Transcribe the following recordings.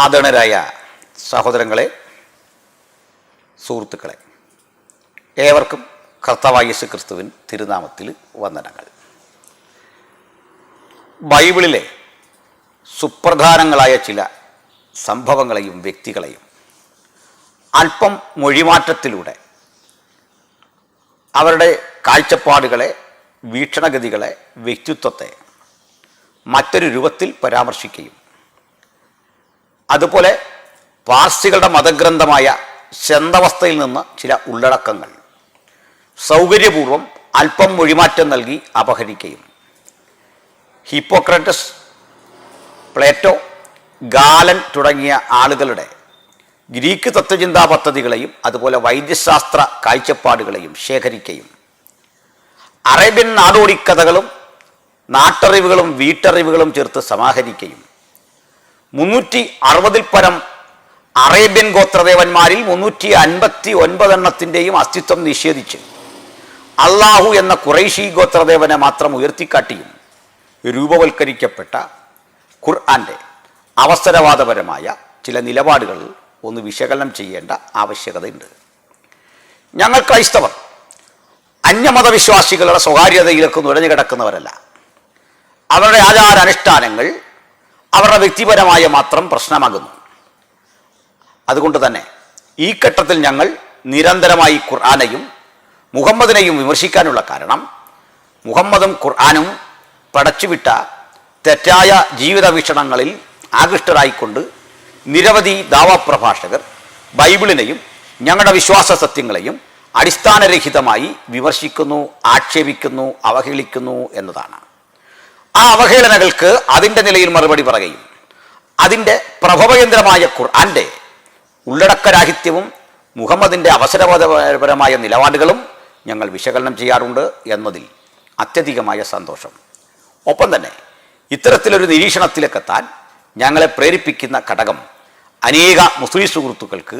ആദരണരായ സഹോദരങ്ങളെ, സുഹൃത്തുക്കളെ, ഏവർക്കും കർത്താവായ യേശു ക്രിസ്തുവിൻ തിരുനാമത്തിൽ വന്ദനങ്ങൾ. ബൈബിളിലെ സുപ്രധാനങ്ങളായ ചില സംഭവങ്ങളെയും വ്യക്തികളെയും അല്പം മൊഴിമാറ്റത്തിലൂടെ അവരുടെ കാഴ്ചപ്പാടുകളെ, വീക്ഷണഗതികളെ, വ്യക്തിത്വത്തെ മറ്റൊരു രൂപത്തിൽ പരാമർശിക്കുകയും അതുപോലെ പാർസികളുടെ മതഗ്രന്ഥമായ ശന്തവസ്ഥയിൽ നിന്ന് ചില ഉള്ളടക്കങ്ങൾ സൗകര്യപൂർവം അല്പം മൊഴിമാറ്റം നൽകി അപഹരിക്കുകയും ഹിപ്പോക്രട്ടസ്, പ്ലേറ്റോ, ഗാലൻ തുടങ്ങിയ ആളുകളുടെ ഗ്രീക്ക് തത്വചിന്താ പദ്ധതികളെയും അതുപോലെ വൈദ്യശാസ്ത്ര കാഴ്ചപ്പാടുകളെയും ശേഖരിക്കുകയും അറേബ്യൻ നാടോടിക്കഥകളും നാട്ടറിവുകളും വീട്ടറിവുകളും ചേർത്ത് സമാഹരിക്കുകയും 360 പരം അറേബ്യൻ ഗോത്രദേവന്മാരിൽ 359 അസ്തിത്വം നിഷേധിച്ച് അള്ളാഹു എന്ന ഖുറൈശി ഗോത്രദേവനെ മാത്രം ഉയർത്തിക്കാട്ടിയും രൂപവൽക്കരിക്കപ്പെട്ട ഖുർആന്റെ അവസരവാദപരമായ ചില നിലപാടുകൾ ഒന്ന് വിശകലനം ചെയ്യേണ്ട ആവശ്യകതയുണ്ട്. ഞങ്ങൾ ക്രൈസ്തവർ അന്യമതവിശ്വാസികളുടെ സ്വകാര്യതയിലേക്ക് നുഴഞ്ഞു കിടക്കുന്നവരല്ല. അവരുടെ ആചാരാനുഷ്ഠാനങ്ങൾ അവരുടെ വ്യക്തിപരമായ മാത്രം പ്രശ്നമാകുന്നു. അതുകൊണ്ട് തന്നെ ഈ ഘട്ടത്തിൽ ഞങ്ങൾ നിരന്തരമായി ഖുർആനെയും മുഹമ്മദിനെയും വിമർശിക്കാനുള്ള കാരണം മുഹമ്മദും ഖുർആനും പടച്ചുവിട്ട തെറ്റായ ജീവിത വീക്ഷണങ്ങളിൽ ആകൃഷ്ടരായിക്കൊണ്ട് നിരവധി ദാവാപ്രഭാഷകർ ബൈബിളിനെയും ഞങ്ങളുടെ വിശ്വാസ സത്യങ്ങളെയും അടിസ്ഥാനരഹിതമായി വിമർശിക്കുന്നു, ആക്ഷേപിക്കുന്നു, അവഹേളിക്കുന്നു എന്നതാണ്. ആ അവഹേളനകൾക്ക് അതിൻ്റെ നിലയിൽ മറുപടി പറയുകയും അതിൻ്റെ പ്രഭവകേന്ദ്രമായ ഖുർആന്റെ ഉള്ളടക്കരാഹിത്യവും മുഹമ്മദിൻ്റെ അവസരവാദപരമായ നിലപാടുകളും ഞങ്ങൾ വിശകലനം ചെയ്യാറുണ്ട് എന്നതിൽ അത്യധികമായ സന്തോഷം. ഒപ്പം തന്നെ ഇത്തരത്തിലൊരു നിരീക്ഷണത്തിലേക്കെത്താൻ ഞങ്ങളെ പ്രേരിപ്പിക്കുന്ന ഘടകം അനേക മുസ്ലിം സുഹൃത്തുക്കൾക്ക്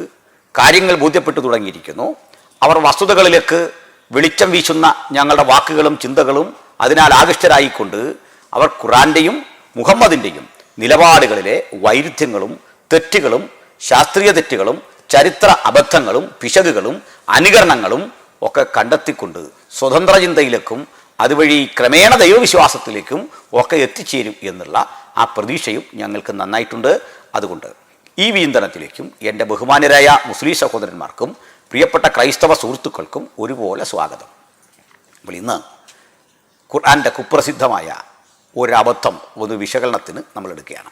കാര്യങ്ങൾ ബോധ്യപ്പെട്ടു തുടങ്ങിയിരിക്കുന്നു. അവർ വസ്തുതകളിലേക്ക് വെളിച്ചം വീശുന്ന ഞങ്ങളുടെ വാക്കുകളും ചിന്തകളും അതിനാൽ ആകൃഷ്ടരായിക്കൊണ്ട് അവർ ഖുർആന്റെയും മുഹമ്മദിൻ്റെയും നിലപാടുകളിലെ വൈരുദ്ധ്യങ്ങളും തെറ്റുകളും ശാസ്ത്രീയ തെറ്റുകളും ചരിത്ര അബദ്ധങ്ങളും പിശകുകളും അനുകരണങ്ങളും ഒക്കെ കണ്ടെത്തിക്കൊണ്ട് സ്വതന്ത്ര ചിന്തയിലേക്കും അതുവഴി ക്രമേണ ദൈവവിശ്വാസത്തിലേക്കും ഒക്കെ എത്തിച്ചേരും എന്നുള്ള ആ പ്രതീക്ഷയും ഞങ്ങൾക്ക് നന്നായിട്ടുണ്ട്. അതുകൊണ്ട് ഈ വീന്തനത്തിലേക്കും എൻ്റെ ബഹുമാന്യരായ മുസ്ലിം സഹോദരന്മാർക്കും പ്രിയപ്പെട്ട ക്രൈസ്തവ സുഹൃത്തുക്കൾക്കും ഒരുപോലെ സ്വാഗതം. അപ്പോൾ ഇന്ന് ഖുർആന്റെ കുപ്രസിദ്ധമായ ഒരബദ്ധം ഒരു വിശകലനത്തിന് നമ്മൾ എടുക്കുകയാണ്.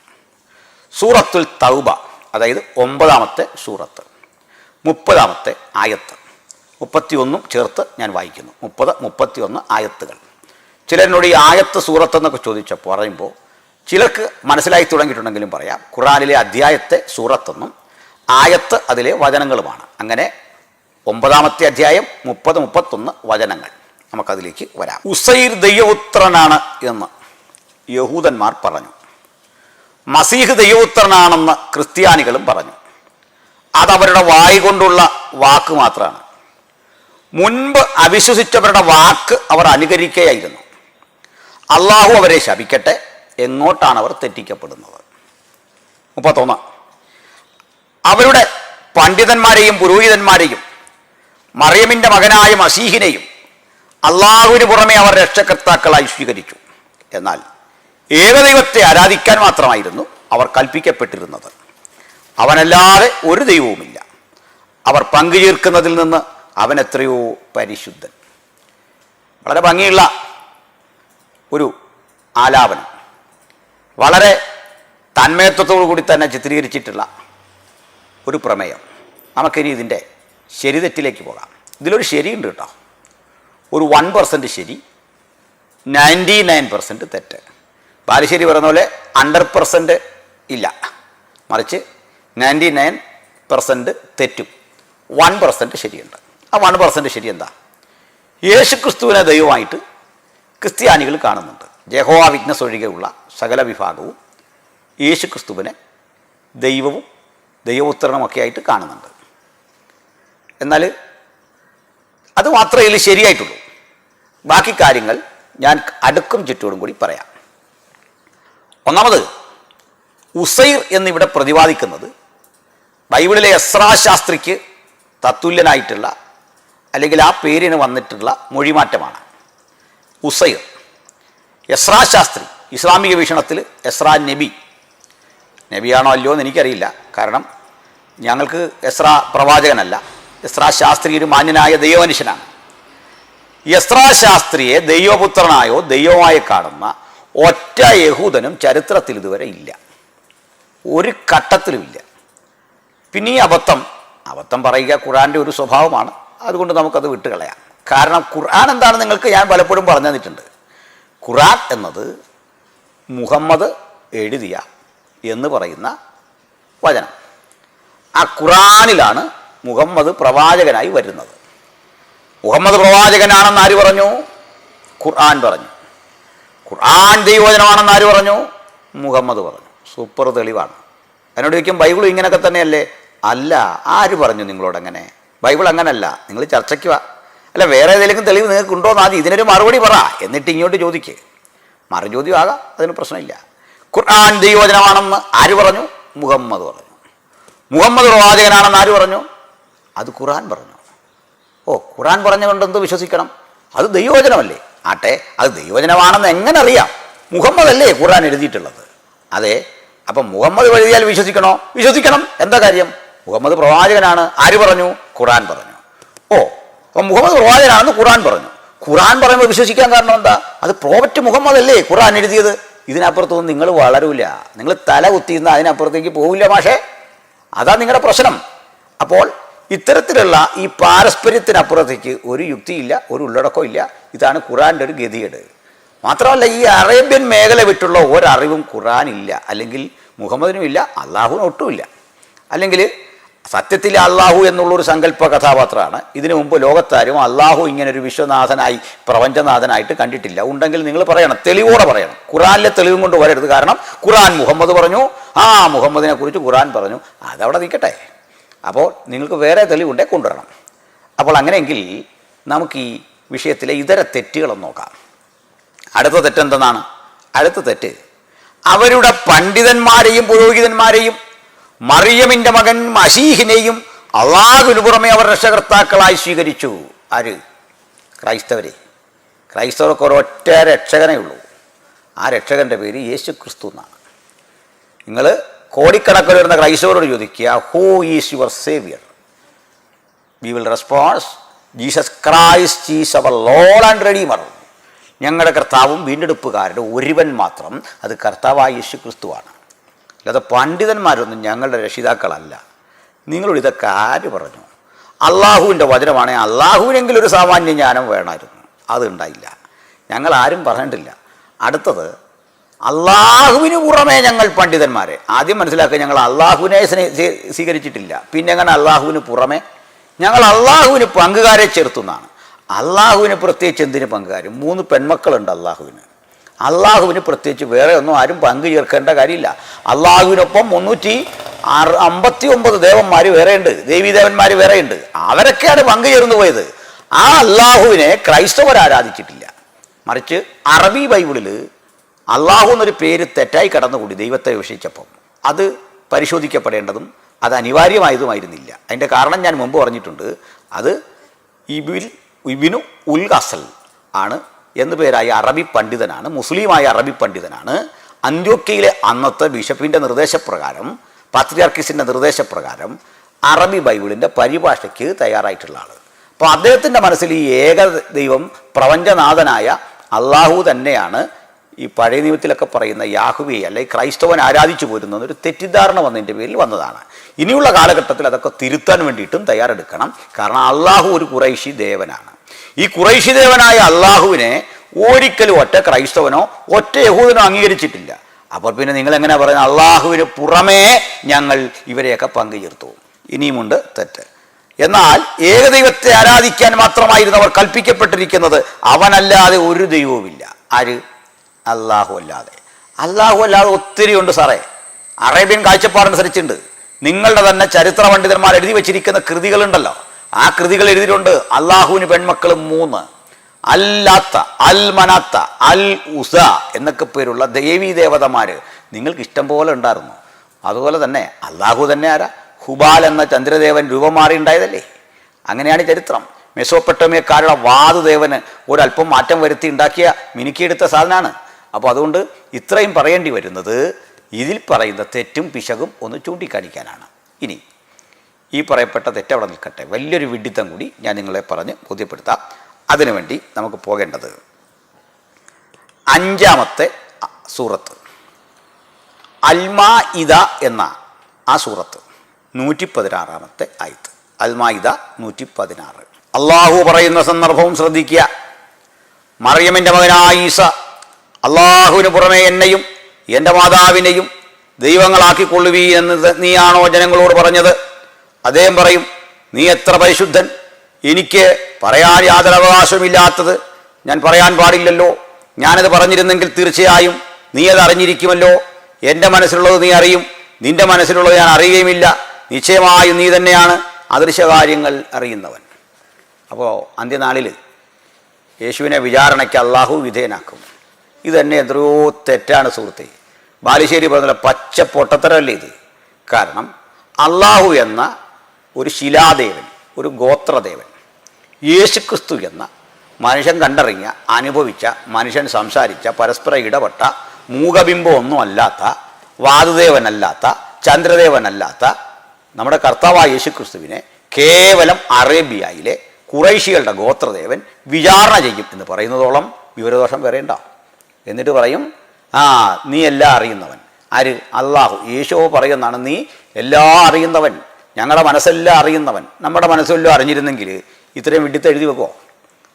സൂറത്തുൽ തൗബ, അതായത് 9-ാമത്തെ സൂറത്ത്, 30-ാമത്തെ ആയത്ത്, 31 ചേർത്ത് ഞാൻ വായിക്കുന്നു. 30-31 ആയത്തുകൾ. ചിലരിനോട് ഈ ആയത്ത് സൂറത്ത് എന്നൊക്കെ ചോദിച്ചപ്പോൾ പറയുമ്പോൾ ചിലർക്ക് മനസ്സിലായി തുടങ്ങിയിട്ടുണ്ടെങ്കിലും പറയാം, ഖുർആനിലെ അധ്യായത്തെ സൂറത്തെന്നും ആയത്ത് അതിലെ വചനങ്ങളുമാണ്. അങ്ങനെ 9-ാമത്തെ അധ്യായം 30-31 വചനങ്ങൾ. നമുക്കതിലേക്ക് വരാം. ഉസൈർ ദൈവപുത്രനാണ് എന്ന് യഹൂദന്മാർ പറഞ്ഞു. മസീഹ് ദൈവപുത്രനാണെന്ന് ക്രിസ്ത്യാനികളും പറഞ്ഞു. അതവരുടെ വായി കൊണ്ടുള്ള വാക്ക് മാത്രമാണ്. മുൻപ് അവിശ്വസിച്ചവരുടെ വാക്ക് അവർ അനുകരിക്കുകയായിരുന്നു. അള്ളാഹു അവരെ ശപിക്കട്ടെ. എങ്ങോട്ടാണ് അവർ തെറ്റിക്കപ്പെടുന്നത്? 31. അവരുടെ പണ്ഡിതന്മാരെയും പുരോഹിതന്മാരെയും മറിയമിൻ്റെ മകനായ മസീഹിനെയും അള്ളാഹുവിന് പുറമെ അവർ രക്ഷകർത്താക്കളായി സ്വീകരിച്ചു. എന്നാൽ ഏകദൈവത്തെ ആരാധിക്കാൻ മാത്രമായിരുന്നു അവർ കൽപ്പിക്കപ്പെട്ടിരുന്നത്. അവനല്ലാതെ ഒരു ദൈവവുമില്ല. അവർ പങ്കുചേർക്കുന്നതിൽ നിന്ന് അവൻ എത്രയോ പരിശുദ്ധൻ. വളരെ ഭംഗിയുള്ള ഒരു ആലാപനം, വളരെ തന്മയത്വത്തോടു കൂടി തന്നെ ചിത്രീകരിച്ചിട്ടുള്ള ഒരു പ്രമേയം. നമുക്കിനി ഇതിൻ്റെ ശരിതെറ്റിലേക്ക് പോകാം. ഇതിലൊരു ശരിയുണ്ട് കേട്ടോ. ഒരു 1% ശരി, 99% തെറ്റ്. ബാലുശ്ശേരി പറയുന്ന പോലെ 100% ഇല്ല, മറിച്ച് 99% തെറ്റും 1% ശരിയുണ്ട്. ആ 1% ശരി എന്താ? യേശു ക്രിസ്തുവിനെ ദൈവമായിട്ട് ക്രിസ്ത്യാനികൾ കാണുന്നുണ്ട്. യഹോവ വിറ്റ്നസ് ഒഴികെയുള്ള സകല വിഭാഗവും യേശു ക്രിസ്തുവിനെ ദൈവവും ദൈവപുത്രനുമൊക്കെ ആയിട്ട് കാണുന്നുണ്ട്. എന്നാൽ അത് മാത്രമേ ഇതിൽ ശരിയായിട്ടുള്ളൂ. ബാക്കി കാര്യങ്ങൾ ഞാൻ അടുക്കും ചുറ്റോടും കൂടി പറയാം. ഒന്നാമത്, ഉസൈർ എന്നിവിടെ പ്രതിപാദിക്കുന്നത് ബൈബിളിലെ എസ്രാ ശാസ്ത്രിക്ക് തത്തുല്യനായിട്ടുള്ള അല്ലെങ്കിൽ ആ പേരിന് വന്നിട്ടുള്ള മൊഴിമാറ്റമാണ്. ഉസൈർ എസ്രാ ശാസ്ത്രി, ഇസ്ലാമിക വീക്ഷണത്തിൽ എസ്രാ നബിയാണോ അല്ലയോ എന്ന് എനിക്കറിയില്ല. കാരണം ഞങ്ങൾക്ക് എസ്രാ പ്രവാചകനല്ല, എസ്രാ ശാസ്ത്രി ഒരു മാന്യനായ ദൈവമനുഷ്യനാണ്. എസ്രാ ശാസ്ത്രിയെ ദൈവപുത്രനായോ ദൈവമായി കാണുന്ന ഒറ്റ യഹൂദനും ചരിത്രത്തിൽ ഇതുവരെ ഇല്ല, ഒരു ഘട്ടത്തിലുമില്ല. പിന്നെ ഈ അബദ്ധം പറയുക ഖുർആൻ്റെ ഒരു സ്വഭാവമാണ്. അതുകൊണ്ട് നമുക്കത് വിട്ടുകളയാം. കാരണം ഖുർആൻ എന്താണെന്ന് നിങ്ങൾക്ക് ഞാൻ പലപ്പോഴും പറഞ്ഞു തന്നിട്ടുണ്ട്. ഖുർആൻ എന്നത് മുഹമ്മദ് എഴുതിയ എന്ന് പറയുന്ന വചനം. ആ ഖുർആനിലാണ് മുഹമ്മദ് പ്രവാചകനായി വരുന്നത്. മുഹമ്മദ് പ്രവാചകനാണെന്ന് ആര് പറഞ്ഞു? ഖുർആൻ പറഞ്ഞു. ഖുർആൻ ദൈവവചനമാണെന്ന് ആര് പറഞ്ഞു? മുഹമ്മദ് പറഞ്ഞു. സൂപ്പർ തെളിവാണ്. എന്നോട് ചോദിക്കും ബൈബിൾ ഇങ്ങനെയൊക്കെ തന്നെയല്ലേ? അല്ല. ആര് പറഞ്ഞു നിങ്ങളോടങ്ങനെ? ബൈബിൾ അങ്ങനല്ല. നിങ്ങൾ ചർച്ചയ്ക്ക് വാ. അല്ല, വേറെ ഏതെങ്കിലും തെളിവ് നിങ്ങൾക്ക് ഉണ്ടോ എന്ന് ആദ്യം ഇതിനൊരു മറുപടി പറ, എന്നിട്ട് ഇങ്ങോട്ട് ചോദിക്ക്. മറുചോദ്യം ആകാം, അതിന് പ്രശ്നമില്ല. ഖുർആൻ ദൈവവചനമാണെന്ന് ആര് പറഞ്ഞു? മുഹമ്മദ് പറഞ്ഞു. മുഹമ്മദ് പ്രവാചകനാണെന്ന് ആര് പറഞ്ഞു? അത് ഖുർആൻ പറഞ്ഞു. ഓ, ഖുർആൻ പറഞ്ഞുകൊണ്ട് എന്ത് വിശ്വസിക്കണം? അത് ദൈവവചനമല്ലേ? ആട്ടെ, അത് ദൈവവചനമാണെന്ന് എങ്ങനെ അറിയാം? മുഹമ്മദ് അല്ലേ ഖുർആൻ എഴുതിയിട്ടുള്ളത്? അതെ. അപ്പം മുഹമ്മദ് എഴുതിയാൽ വിശ്വസിക്കണോ? വിശ്വസിക്കണം. എന്താ കാര്യം? മുഹമ്മദ് പ്രവാചകനാണ്. ആര് പറഞ്ഞു? ഖുർആൻ പറഞ്ഞു. ഓ, അപ്പം മുഹമ്മദ് പ്രവാചകനാണെന്ന് ഖുർആൻ പറഞ്ഞു. ഖുർആൻ പറയുമ്പോൾ വിശ്വസിക്കാൻ കാരണം എന്താ? അത് പ്രോഫറ്റ് മുഹമ്മദ് അല്ലേ ഖുർആൻ എഴുതിയത്. ഇതിനപ്പുറത്തൊന്നും നിങ്ങൾ വളരൂല. നിങ്ങൾ തല കുത്തിയിരുന്ന അതിനപ്പുറത്തേക്ക് പോവില്ല മാഷേ. അതാ നിങ്ങളുടെ പ്രശ്നം. അപ്പോൾ ഇത്തരത്തിലുള്ള ഈ പാരസ്പര്യത്തിനപ്പുറത്തേക്ക് ഒരു യുക്തിയില്ല, ഒരു ഉള്ളടക്കവും ഇല്ല. ഇതാണ് ഖുർആൻ്റെ ഒരു ഗതികേട്. മാത്രമല്ല, ഈ അറേബ്യൻ മേഖല വിട്ടുള്ള ഒരറിവും ഖുർആനില്ല, അല്ലെങ്കിൽ മുഹമ്മദിനും ഇല്ല, അള്ളാഹുവിനും ഒട്ടുമില്ല. അല്ലെങ്കിൽ സത്യത്തിൽ അള്ളാഹു എന്നുള്ളൊരു സങ്കല്പ കഥാപാത്രമാണ്. ഇതിനു മുമ്പ് ലോകത്താരും അള്ളാഹു ഇങ്ങനൊരു വിശ്വനാഥനായി പ്രപഞ്ചനാഥനായിട്ട് കണ്ടിട്ടില്ല. ഉണ്ടെങ്കിൽ നിങ്ങൾ പറയണം, തെളിവോടെ പറയണം. ഖുർആനിലെ തെളിവും കൊണ്ട് വരരുത്. കാരണം ഖുർആൻ മുഹമ്മദ് പറഞ്ഞു, മുഹമ്മദിനെ കുറിച്ച് ഖുർആൻ പറഞ്ഞു, അതവിടെ നിൽക്കട്ടെ. അപ്പോൾ നിങ്ങൾക്ക് വേറെ തെളിവുണ്ടേ കൊണ്ടുവരണം. അപ്പോൾ അങ്ങനെയെങ്കിൽ നമുക്ക് ഈ വിഷയത്തിലെ ഇതര തെറ്റുകളൊന്ന് നോക്കാം. അടുത്ത തെറ്റെന്തെന്നാണ്? അടുത്ത തെറ്റ് അവരുടെ പണ്ഡിതന്മാരെയും പുരോഹിതന്മാരെയും മറിയമിൻ്റെ മകൻ മസീഹിനെയും അള്ളാഹുവിന് പുറമെ അവർ രക്ഷകർത്താക്കളായി സ്വീകരിച്ചു. ആര്? ക്രൈസ്തവർക്ക് ഒരൊറ്റ രക്ഷകനേ ഉള്ളൂ. ആ രക്ഷകൻ്റെ പേര് യേശു ക്രിസ്തു എന്നാണ്. നിങ്ങൾ കോടിക്കണക്കിൽ വരുന്ന ക്രൈസ്തവരോട് ചോദിക്കുക, who is your saviour? We will response, Jesus Christ is our Lord and redeemer. ഞങ്ങളുടെ കർത്താവും വീണ്ടെടുപ്പുകാരുടെ ഒരുവൻ മാത്രം, അത് കർത്താവായ യേശു ക്രിസ്തുവാണ്. അല്ലാതെ പണ്ഡിതന്മാരൊന്നും ഞങ്ങളുടെ രക്ഷിതാക്കളല്ല. നിങ്ങളോട് ഇതൊക്കെ ആര് പറഞ്ഞു? അള്ളാഹുവിൻ്റെ വചനമാണെങ്കിൽ അള്ളാഹുവിനെങ്കിലും ഒരു സാമാന്യ ജ്ഞാനം വേണമായിരുന്നു. അതുണ്ടായില്ല. ഞങ്ങൾ ആരും പറഞ്ഞിട്ടില്ല. അടുത്തത്, അള്ളാഹുവിന് പുറമേ ഞങ്ങൾ പണ്ഡിതന്മാരെ. ആദ്യം മനസ്സിലാക്കുക, ഞങ്ങൾ അള്ളാഹുവിനെ സ്വീകരിച്ചിട്ടില്ല. പിന്നെ എങ്ങനെ അള്ളാഹുവിന് പുറമേ? ഞങ്ങൾ അള്ളാഹുവിന് പങ്കുകാരെ ചേർത്തുന്നാണ്. അള്ളാഹുവിന് പ്രത്യേകിച്ച് എന്തിന് പങ്കുകാർ? 3 പെൺമക്കളുണ്ട് അള്ളാഹുവിന്. അള്ളാഹുവിന് പ്രത്യേകിച്ച് വേറെ ഒന്നും ആരും പങ്കു ചേർക്കേണ്ട കാര്യമില്ല. അള്ളാഹുവിനൊപ്പം 359 ദേവന്മാർ വേറെയുണ്ട്, ദേവീദേവന്മാർ വേറെയുണ്ട്. അവരൊക്കെയാണ് പങ്കു ചേർന്ന് പോയത്. ആ അള്ളാഹുവിനെ ക്രൈസ്തവർ ആരാധിച്ചിട്ടില്ല. മറിച്ച് അറബി ബൈബിളിൽ അള്ളാഹു എന്നൊരു പേര് തെറ്റായി കടന്നുകൂടി ദൈവത്തെ വിവക്ഷിച്ചപ്പം അത് പരിശോധിക്കപ്പെടേണ്ടതും അത് അനിവാര്യമായതുമായിരുന്നില്ല. അതിൻ്റെ കാരണം ഞാൻ മുമ്പ് പറഞ്ഞിട്ടുണ്ട്. അത് ഇബിനു ഉൽ അസൽ ആണ് എന്നു പേരായ അറബി പണ്ഡിതനാണ്, മുസ്ലിമായ അറബി പണ്ഡിതനാണ്. അന്ത്യോക്യയിലെ അന്നത്തെ ബിഷപ്പിൻ്റെ നിർദ്ദേശപ്രകാരം, പാത്രിയാർക്കീസിൻ്റെ നിർദ്ദേശപ്രകാരം അറബി ബൈബിളിൻ്റെ പരിഭാഷയ്ക്ക് തയ്യാറായിട്ടുള്ള ആൾ. അപ്പോൾ അദ്ദേഹത്തിൻ്റെ മനസ്സിൽ ഈ ഏക ദൈവം പ്രപഞ്ചനാഥനായ അള്ളാഹു തന്നെയാണ് ഈ പഴയ നിയമത്തിലൊക്കെ പറയുന്ന യാഹുവെ അല്ലെങ്കിൽ ക്രൈസ്തവൻ ആരാധിച്ചു പോരുന്നൊരു തെറ്റിദ്ധാരണ വന്നതിൻ്റെ പേരിൽ വന്നതാണ്. ഇനിയുള്ള കാലഘട്ടത്തിൽ അതൊക്കെ തിരുത്താൻ വേണ്ടിയിട്ടും തയ്യാറെടുക്കണം. കാരണം അള്ളാഹു ഒരു ഖുറൈശി ദേവനാണ്. ഈ ഖുറൈശി ദേവനായ അള്ളാഹുവിനെ ഒരിക്കലും ഒറ്റ ക്രൈസ്തവനോ ഒറ്റ യഹൂദനോ അംഗീകരിച്ചിട്ടില്ല. അപ്പോൾ പിന്നെ നിങ്ങൾ എങ്ങനെ പറയുന്നത് അള്ളാഹുവിന് പുറമേ ഞങ്ങൾ ഇവരെയൊക്കെ പങ്കു ചേർത്തു? ഇനിയുമുണ്ട് തെറ്റ്. എന്നാൽ ഏകദൈവത്തെ ആരാധിക്കാൻ മാത്രമായിരുന്നു അവർ കൽപ്പിക്കപ്പെട്ടിരിക്കുന്നത്. അവനല്ലാതെ ഒരു ദൈവവുമില്ല. ആര്? അള്ളാഹു അല്ലാതെ. അള്ളാഹു അല്ലാതെ ഒത്തിരി ഉണ്ട് സാറേ. അറേബ്യൻ കാഴ്ചപ്പാടനുസരിച്ചുണ്ട്. നിങ്ങളുടെ തന്നെ ചരിത്ര പണ്ഡിതന്മാർ എഴുതി വെച്ചിരിക്കുന്ന കൃതികളുണ്ടല്ലോ, ആ കൃതികൾ എഴുതിയിട്ടുണ്ട് അള്ളാഹുവിന് പെൺമക്കൾ 3, അല്ലാത്ത, അൽ മനാത്ത, അൽ ഉസ എന്നൊക്കെ പേരുള്ള ദേവീ ദേവതമാർ നിങ്ങൾക്ക് ഇഷ്ടം പോലെ ഉണ്ടായിരുന്നു. അതുപോലെ തന്നെ അള്ളാഹു തന്നെ ആരാ? ഹുബാൽ എന്ന ചന്ദ്രദേവൻ രൂപം മാറി ഉണ്ടായതല്ലേ? അങ്ങനെയാണ് ചരിത്രം. മെസോപ്പൊട്ടേമിയക്കാരുടെ വാതുദേവന് ഒരല്പം മാറ്റം വരുത്തി ഉണ്ടാക്കിയ മിനുക്കിയെടുത്ത സാധനമാണ്. അപ്പോൾ അതുകൊണ്ട് ഇത്രയും പറയേണ്ടി വരുന്നത് ഇതിൽ പറയുന്ന തെറ്റും പിശകും ഒന്ന് ചൂണ്ടിക്കാണിക്കാനാണ്. ഇനി ഈ പറയപ്പെട്ട തെറ്റവിടെ നിൽക്കട്ടെ, വലിയൊരു വിഡ്ഢിത്തം കൂടി ഞാൻ നിങ്ങളെ പറഞ്ഞ് ബോധ്യപ്പെടുത്താം. അതിനുവേണ്ടി നമുക്ക് പോകേണ്ടത് 5-ാമത്തെ സൂറത്ത് അൽ-മാഇദ എന്ന ആ സൂറത്ത് 116-ാമത്തെ ആയത്ത്. അൽ-മാഇദ 116. അള്ളാഹു പറയുന്ന സന്ദർഭവും ശ്രദ്ധിക്കുക. മറിയമിൻ്റെ മകനായ ഈസ അള്ളാഹുവിന് പുറമെ എന്നെയും എൻ്റെ മാതാവിനെയും ദൈവങ്ങളാക്കിക്കൊള്ളുവീ എന്ന് നീയാണോ ജനങ്ങളോട് പറഞ്ഞത്? അദ്ദേഹം പറയും, നീ എത്ര പരിശുദ്ധൻ, എനിക്ക് പറയാൻ യാതൊരു അവകാശമില്ലാത്തത് ഞാൻ പറയാൻ പാടില്ലല്ലോ. ഞാനത് പറഞ്ഞിരുന്നെങ്കിൽ തീർച്ചയായും നീ അത് അറിഞ്ഞിരിക്കുമല്ലോ. എൻ്റെ മനസ്സിലുള്ളത് നീ അറിയും, നിൻ്റെ മനസ്സിലുള്ളത് ഞാൻ അറിയുകയുമില്ല. നിശ്ചയമായും നീ തന്നെയാണ് അദൃശ്യകാര്യങ്ങൾ അറിയുന്നവൻ. അപ്പോൾ അന്ത്യനാളിൽ യേശുവിനെ വിചാരണയ്ക്ക് അള്ളാഹു വിധേയനാക്കും. ഇത് തന്നെ എത്രയോ തെറ്റാണ് സുഹൃത്തെ. ബാലുശ്ശേരി പറഞ്ഞ പച്ച പൊട്ടത്തരമല്ലേ ഇത്? കാരണം അള്ളാഹു എന്ന ഒരു ശിലാദേവൻ, ഒരു ഗോത്രദേവൻ, യേശുക്രിസ്തു എന്ന മനുഷ്യൻ കണ്ടറിഞ്ഞ, അനുഭവിച്ച, മനുഷ്യൻ സംസാരിച്ച, പരസ്പരം ഇടപെട്ട, മൂകബിംബം ഒന്നും അല്ലാത്ത, വാതുദേവനല്ലാത്ത, ചന്ദ്രദേവനല്ലാത്ത നമ്മുടെ കർത്താവായ യേശുക്രിസ്തുവിനെ കേവലം അറേബ്യയിലെ ഖുറൈശികളുടെ ഗോത്രദേവൻ വിചാരണ ചെയ്യും എന്ന് പറയുന്നതോളം വിവരദോഷം വരേണ്ട. എന്നിട്ട് പറയും, നീ എല്ലാം അറിയുന്നവൻ. ആര്? അള്ളാഹു. യേശോ പറയുന്നതാണ്, നീ എല്ലാം അറിയുന്നവൻ, ഞങ്ങളുടെ മനസ്സെല്ലാം അറിയുന്നവൻ. നമ്മുടെ മനസ്സെല്ലാം അറിഞ്ഞിരുന്നെങ്കിൽ ഇത്രയും വിഡിത്ത് എഴുതി വെക്കുമോ?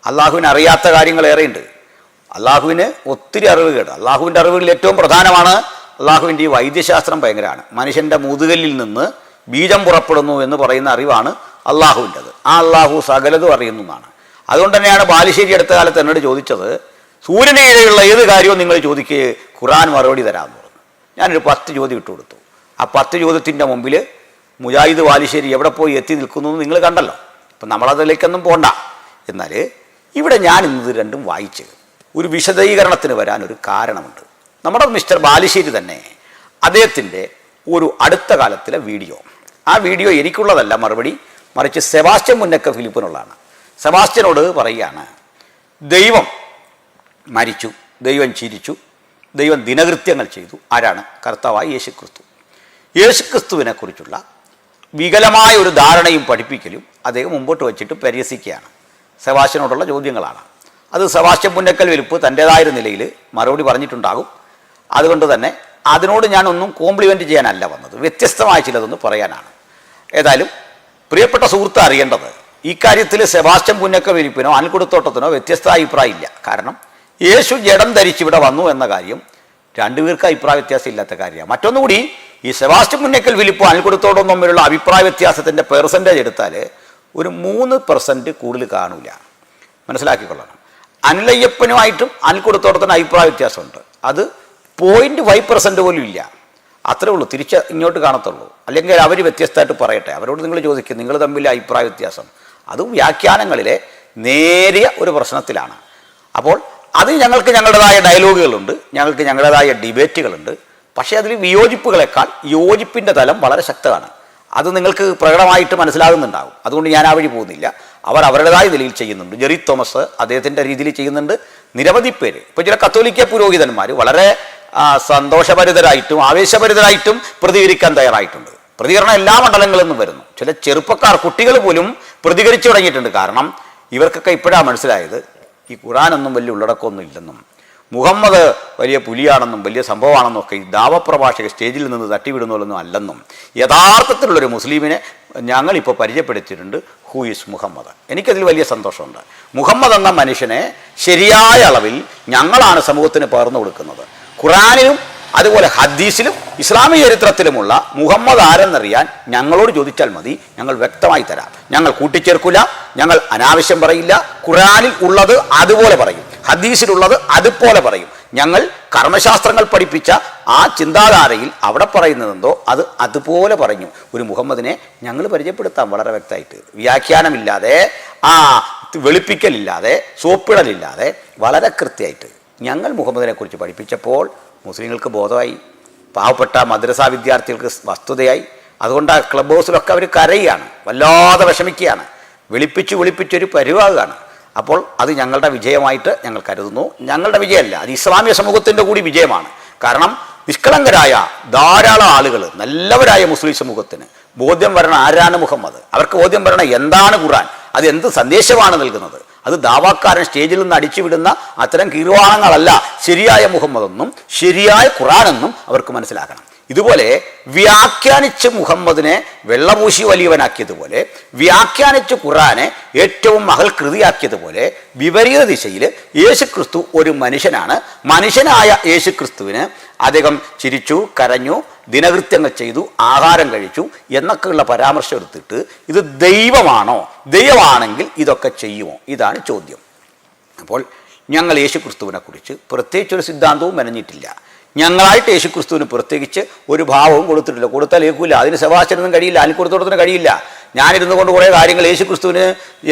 അള്ളാഹുവിന് അറിയാത്ത കാര്യങ്ങൾ ഏറെയുണ്ട്. അള്ളാഹുവിന് ഒത്തിരി അറിവുകൾ. അള്ളാഹുവിൻ്റെ അറിവുകളിൽ ഏറ്റവും പ്രധാനമാണ് അള്ളാഹുവിൻ്റെ ഈ വൈദ്യശാസ്ത്രം. ഭയങ്കരമാണ്. മനുഷ്യൻ്റെ മുതുകല്ലിൽ നിന്ന് ബീജം പുറപ്പെടുന്നു എന്ന് പറയുന്ന അറിവാണ് അള്ളാഹുവിൻ്റെത്. ആ അള്ളാഹു സകലതും അറിയുന്നു എന്നാണ്. അതുകൊണ്ട് തന്നെയാണ് ബാലുശ്ശേരി അടുത്ത കാലത്ത് എന്നോട് ചോദിച്ചത്, സൂര്യന് കീഴെയുള്ള ഏത് കാര്യവും നിങ്ങൾ ചോദിക്കുക, ഖുർആൻ മറുപടി തരാമെന്ന് പറഞ്ഞു. ഞാനൊരു 10 ചോദ്യം ഇട്ട് കൊടുത്തു. ആ 10 ചോദ്യത്തിൻ്റെ മുമ്പിൽ മുജാഹിദ് ബാലുശ്ശേരി എവിടെ പോയി എത്തി നിൽക്കുന്നു എന്ന് നിങ്ങൾ കണ്ടല്ലോ. അപ്പം നമ്മളതിലേക്കൊന്നും പോണ്ട. എന്നാൽ ഇവിടെ ഞാൻ ഇന്നത് രണ്ടും വായിച്ച് ഒരു വിശദീകരണത്തിന് വരാനൊരു കാരണമുണ്ട്. നമ്മുടെ മിസ്റ്റർ ബാലുശ്ശേരി തന്നെ അദ്ദേഹത്തിൻ്റെ ഒരു അടുത്ത കാലത്തിലെ വീഡിയോ, ആ വീഡിയോ എനിക്കുള്ളതല്ല മറുപടി, മറിച്ച് സെബാസ്റ്റ്യൻ മുന്നക്ക ഫിലിപ്പിനുള്ളതാണ്. സെബാസ്റ്റ്യനോട് പറയുകയാണ്, ദൈവം മരിച്ചു, ദൈവം ചിരിച്ചു, ദൈവം ദിനകൃത്യങ്ങൾ ചെയ്തു. ആരാണ്? കർത്താവായ യേശുക്രിസ്തു. യേശുക്രിസ്തുവിനെ കുറിച്ചുള്ള വികലമായ ഒരു ധാരണയും പഠിപ്പിക്കലും അദ്ദേഹം മുമ്പോട്ട് വച്ചിട്ട് പരിഹസിക്കുകയാണ്. സെബാസ്റ്റ്യനോടുള്ള ചോദ്യങ്ങളാണ്. അത് സെബാസ്റ്റ്യൻ പുന്നക്കൽ ഫിലിപ്പ് തൻ്റേതായ നിലയിൽ മറുപടി പറഞ്ഞിട്ടുണ്ടാകും. അതുകൊണ്ട് തന്നെ അതിനോട് ഞാനൊന്നും കോംപ്ലിമെൻ്റ് ചെയ്യാനല്ല വന്നത്, വ്യത്യസ്തമായ ചിലതൊന്ന് പറയാനാണ്. ഏതായാലും പ്രിയപ്പെട്ട സുഹൃത്ത് അറിയേണ്ടത്, ഈ കാര്യത്തിൽ സെബാസ്റ്റ്യൻ പുന്നക്കൽ ഫിലിപ്പിനോ അനിൽക്കുടത്തോട്ടത്തിനോ വ്യത്യസ്ത അഭിപ്രായം ഇല്ല. കാരണം യേശു ജഡം ധരിച്ച് ഇവിടെ വന്നു എന്ന കാര്യം രണ്ടുപേർക്ക് അഭിപ്രായ വ്യത്യാസം ഇല്ലാത്ത കാര്യമാണ്. മറ്റൊന്നുകൂടി, ഈ സെബാസ്റ്റ്യൻ പുന്നക്കൽ ഫിലിപ്പോ അനിൽക്കുടത്തോടും തമ്മിലുള്ള അഭിപ്രായ വ്യത്യാസത്തിൻ്റെ പെർസെൻറ്റേജ് എടുത്താൽ ഒരു 3% കൂടുതൽ കാണൂല. മനസ്സിലാക്കിക്കൊള്ളണം. അനിലയ്യപ്പനുമായിട്ടും അനിൽക്കുടത്തോട്ടത്തിന് അഭിപ്രായ വ്യത്യാസമുണ്ട്. അത് 0.5% പോലും ഇല്ല. അത്രേ ഉള്ളൂ. തിരിച്ച് ഇങ്ങോട്ട് കാണത്തുള്ളൂ. അല്ലെങ്കിൽ അവർ വ്യത്യസ്തമായിട്ട് പറയട്ടെ. അവരോട് നിങ്ങൾ ചോദിക്കും, നിങ്ങൾ തമ്മിൽ അഭിപ്രായ വ്യത്യാസം. അത് വ്യാഖ്യാനങ്ങളിലെ നേരിയ ഒരു പ്രശ്നത്തിലാണ്. അപ്പോൾ അത് ഞങ്ങൾക്ക് ഞങ്ങളുടേതായ ഡയലോഗുകളുണ്ട്, ഞങ്ങൾക്ക് ഞങ്ങളുടേതായ ഡിബേറ്റുകളുണ്ട്. പക്ഷേ അതിൽ വിയോജിപ്പുകളെക്കാൾ യോജിപ്പിൻ്റെ തലം വളരെ ശക്തമാണ്. അത് നിങ്ങൾക്ക് പ്രകടമായിട്ട് മനസ്സിലാകുന്നുണ്ടാകും. അതുകൊണ്ട് ഞാൻ ആ വഴി പോകുന്നില്ല. അവർ അവരുടേതായ നിലയിൽ ചെയ്യുന്നുണ്ട്. ജെറി തോമസ് അദ്ദേഹത്തിൻ്റെ രീതിയിൽ ചെയ്യുന്നുണ്ട്. നിരവധി പേര്, ഇപ്പോൾ ചില കത്തോലിക്ക പുരോഹിതന്മാർ വളരെ സന്തോഷഭരിതരായിട്ടും ആവേശഭരിതരായിട്ടും പ്രതികരിക്കാൻ തയ്യാറായിട്ടുണ്ട്. പ്രതികരണം എല്ലാ മണ്ഡലങ്ങളിൽ നിന്നും വരുന്നു. ചില ചെറുപ്പക്കാർ, കുട്ടികൾ പോലും പ്രതികരിച്ചു തുടങ്ങിയിട്ടുണ്ട്. കാരണം ഇവർക്കൊക്കെ ഇപ്പോഴാണ് മനസ്സിലായത് ഈ ഖുർആനൊന്നും വലിയ ഉള്ളടക്കമൊന്നും ഇല്ലെന്നും മുഹമ്മദ് വലിയ പുലിയാണെന്നും വലിയ സംഭവമാണെന്നും ഒക്കെ ഈ ദാവപ്രഭാഷക സ്റ്റേജിൽ നിന്ന് തട്ടിവിടുന്നതൊന്നും അല്ലെന്നും യഥാർത്ഥത്തിലുള്ളൊരു മുസ്ലിമിനെ ഞങ്ങളിപ്പോൾ പരിചയപ്പെടുത്തിയിട്ടുണ്ട്. Who is Muhammad. എനിക്കതിൽ വലിയ സന്തോഷമുണ്ട്. മുഹമ്മദ് എന്ന മനുഷ്യനെ ശരിയായ അളവിൽ ഞങ്ങളാണ് സമൂഹത്തിന് പകർന്നു കൊടുക്കുന്നത്. ഖുർആനിലും അതുപോലെ ഹദീസിലും ഇസ്ലാമിക ചരിത്രത്തിലുമുള്ള മുഹമ്മദ് ആരെന്നറിയാൻ ഞങ്ങളോട് ചോദിച്ചാൽ മതി, ഞങ്ങൾ വ്യക്തമായി തരാം. ഞങ്ങൾ കൂട്ടിച്ചേർക്കില്ല, ഞങ്ങൾ അനാവശ്യം പറയില്ല. ഖുർആനിൽ ഉള്ളത് അതുപോലെ പറയും, ഹദീസിലുള്ളത് അതുപോലെ പറയും. ഞങ്ങൾ കർമ്മശാസ്ത്രങ്ങൾ പഠിപ്പിച്ച ആ ചിന്താധാരയിൽ അവിടെ പറയുന്നതെന്തോ അത് അതുപോലെ പറഞ്ഞു ഒരു മുഹമ്മദിനെ ഞങ്ങൾ പരിചയപ്പെടുത്താം. വളരെ വ്യക്തമായിട്ട്, വ്യാഖ്യാനമില്ലാതെ, വെളുപ്പിക്കലില്ലാതെ, സോപ്പിടലില്ലാതെ വളരെ കൃത്യമായിട്ട് ഞങ്ങൾ മുഹമ്മദിനെ കുറിച്ച് പഠിപ്പിച്ചപ്പോൾ മുസ്ലിങ്ങൾക്ക് ബോധമായി. പാവപ്പെട്ട മദ്രസാ വിദ്യാർത്ഥികൾക്ക് വസ്തുതയായി. അതുകൊണ്ട് ആ ക്ലബ് ഹൗസിലൊക്കെ അവർ കരയുകയാണ്, വല്ലാതെ വിഷമിക്കുകയാണ്, വിളിപ്പിച്ചൊരു പരുവാകുകയാണ്. അപ്പോൾ അത് ഞങ്ങളുടെ വിജയമായിട്ട് ഞങ്ങൾ കരുതുന്നു. ഞങ്ങളുടെ വിജയമല്ല, അത് ഇസ്ലാമിക സമൂഹത്തിൻ്റെ കൂടി വിജയമാണ്. കാരണം നിഷ്കളങ്കരായ ധാരാളം ആളുകൾ, നല്ലവരായ മുസ്ലിം സമൂഹത്തിന് ബോധ്യം വരണം ആരാണ് മുഹമ്മദ്, അവർക്ക് ബോധ്യം വരണം എന്താണ് ഖുർആൻ, അത് എന്ത് സന്ദേശമാണ് നൽകുന്നത്. അത് ദാവാക്കാരൻ സ്റ്റേജിൽ നിന്ന് അടിച്ചുവിടുന്ന അത്തരം കീർവാണങ്ങളല്ല ശരിയായ മുഹമ്മദെന്നും ശരിയായ ഖുർആനെന്നും അവർക്ക് മനസ്സിലാക്കണം. ഇതുപോലെ വ്യാഖ്യാനിച്ച് മുഹമ്മദിനെ വെള്ളപൂശി വലിയവനാക്കിയതുപോലെ, വ്യാഖ്യാനിച്ച് ഖുർആനെ ഏറ്റവും മഹൽ കൃതിയാക്കിയതുപോലെ, വിപരീത ദിശയിൽ യേശുക്രിസ്തു ഒരു മനുഷ്യനാണ്. മനുഷ്യനായ യേശുക്രിസ്തുവിന് അദ്ദേഹം ചിരിച്ചു, കരഞ്ഞു, ദിനകൃത്യങ്ങൾ ചെയ്തു, ആഹാരം കഴിച്ചു എന്നൊക്കെയുള്ള പരാമർശം എടുത്തിട്ട് ഇത് ദൈവമാണോ, ദൈവമാണെങ്കിൽ ഇതൊക്കെ ചെയ്യുമോ, ഇതാണ് ചോദ്യം. അപ്പോൾ ഞങ്ങൾ യേശുക്രിസ്തുവിനെ കുറിച്ച് പ്രത്യേകിച്ചൊരു സിദ്ധാന്തവും മെനഞ്ഞിട്ടില്ല. ഞങ്ങളായിട്ട് യേശുക്രിസ്തുവിന് പ്രത്യേകിച്ച് ഒരു ഭാവവും കൊടുത്തിട്ടില്ല. കൊടുത്താൽ ഏൽക്കില്ല, അതിന് സെബാസ്റ്റ്യനൊന്നും കഴിയില്ല, അതിന് കൊടുത്തോടത്തിന് കഴിയില്ല. ഞാനിരുന്നു കൊണ്ട് കുറേ കാര്യങ്ങൾ യേശുക്രിസ്തുവിന്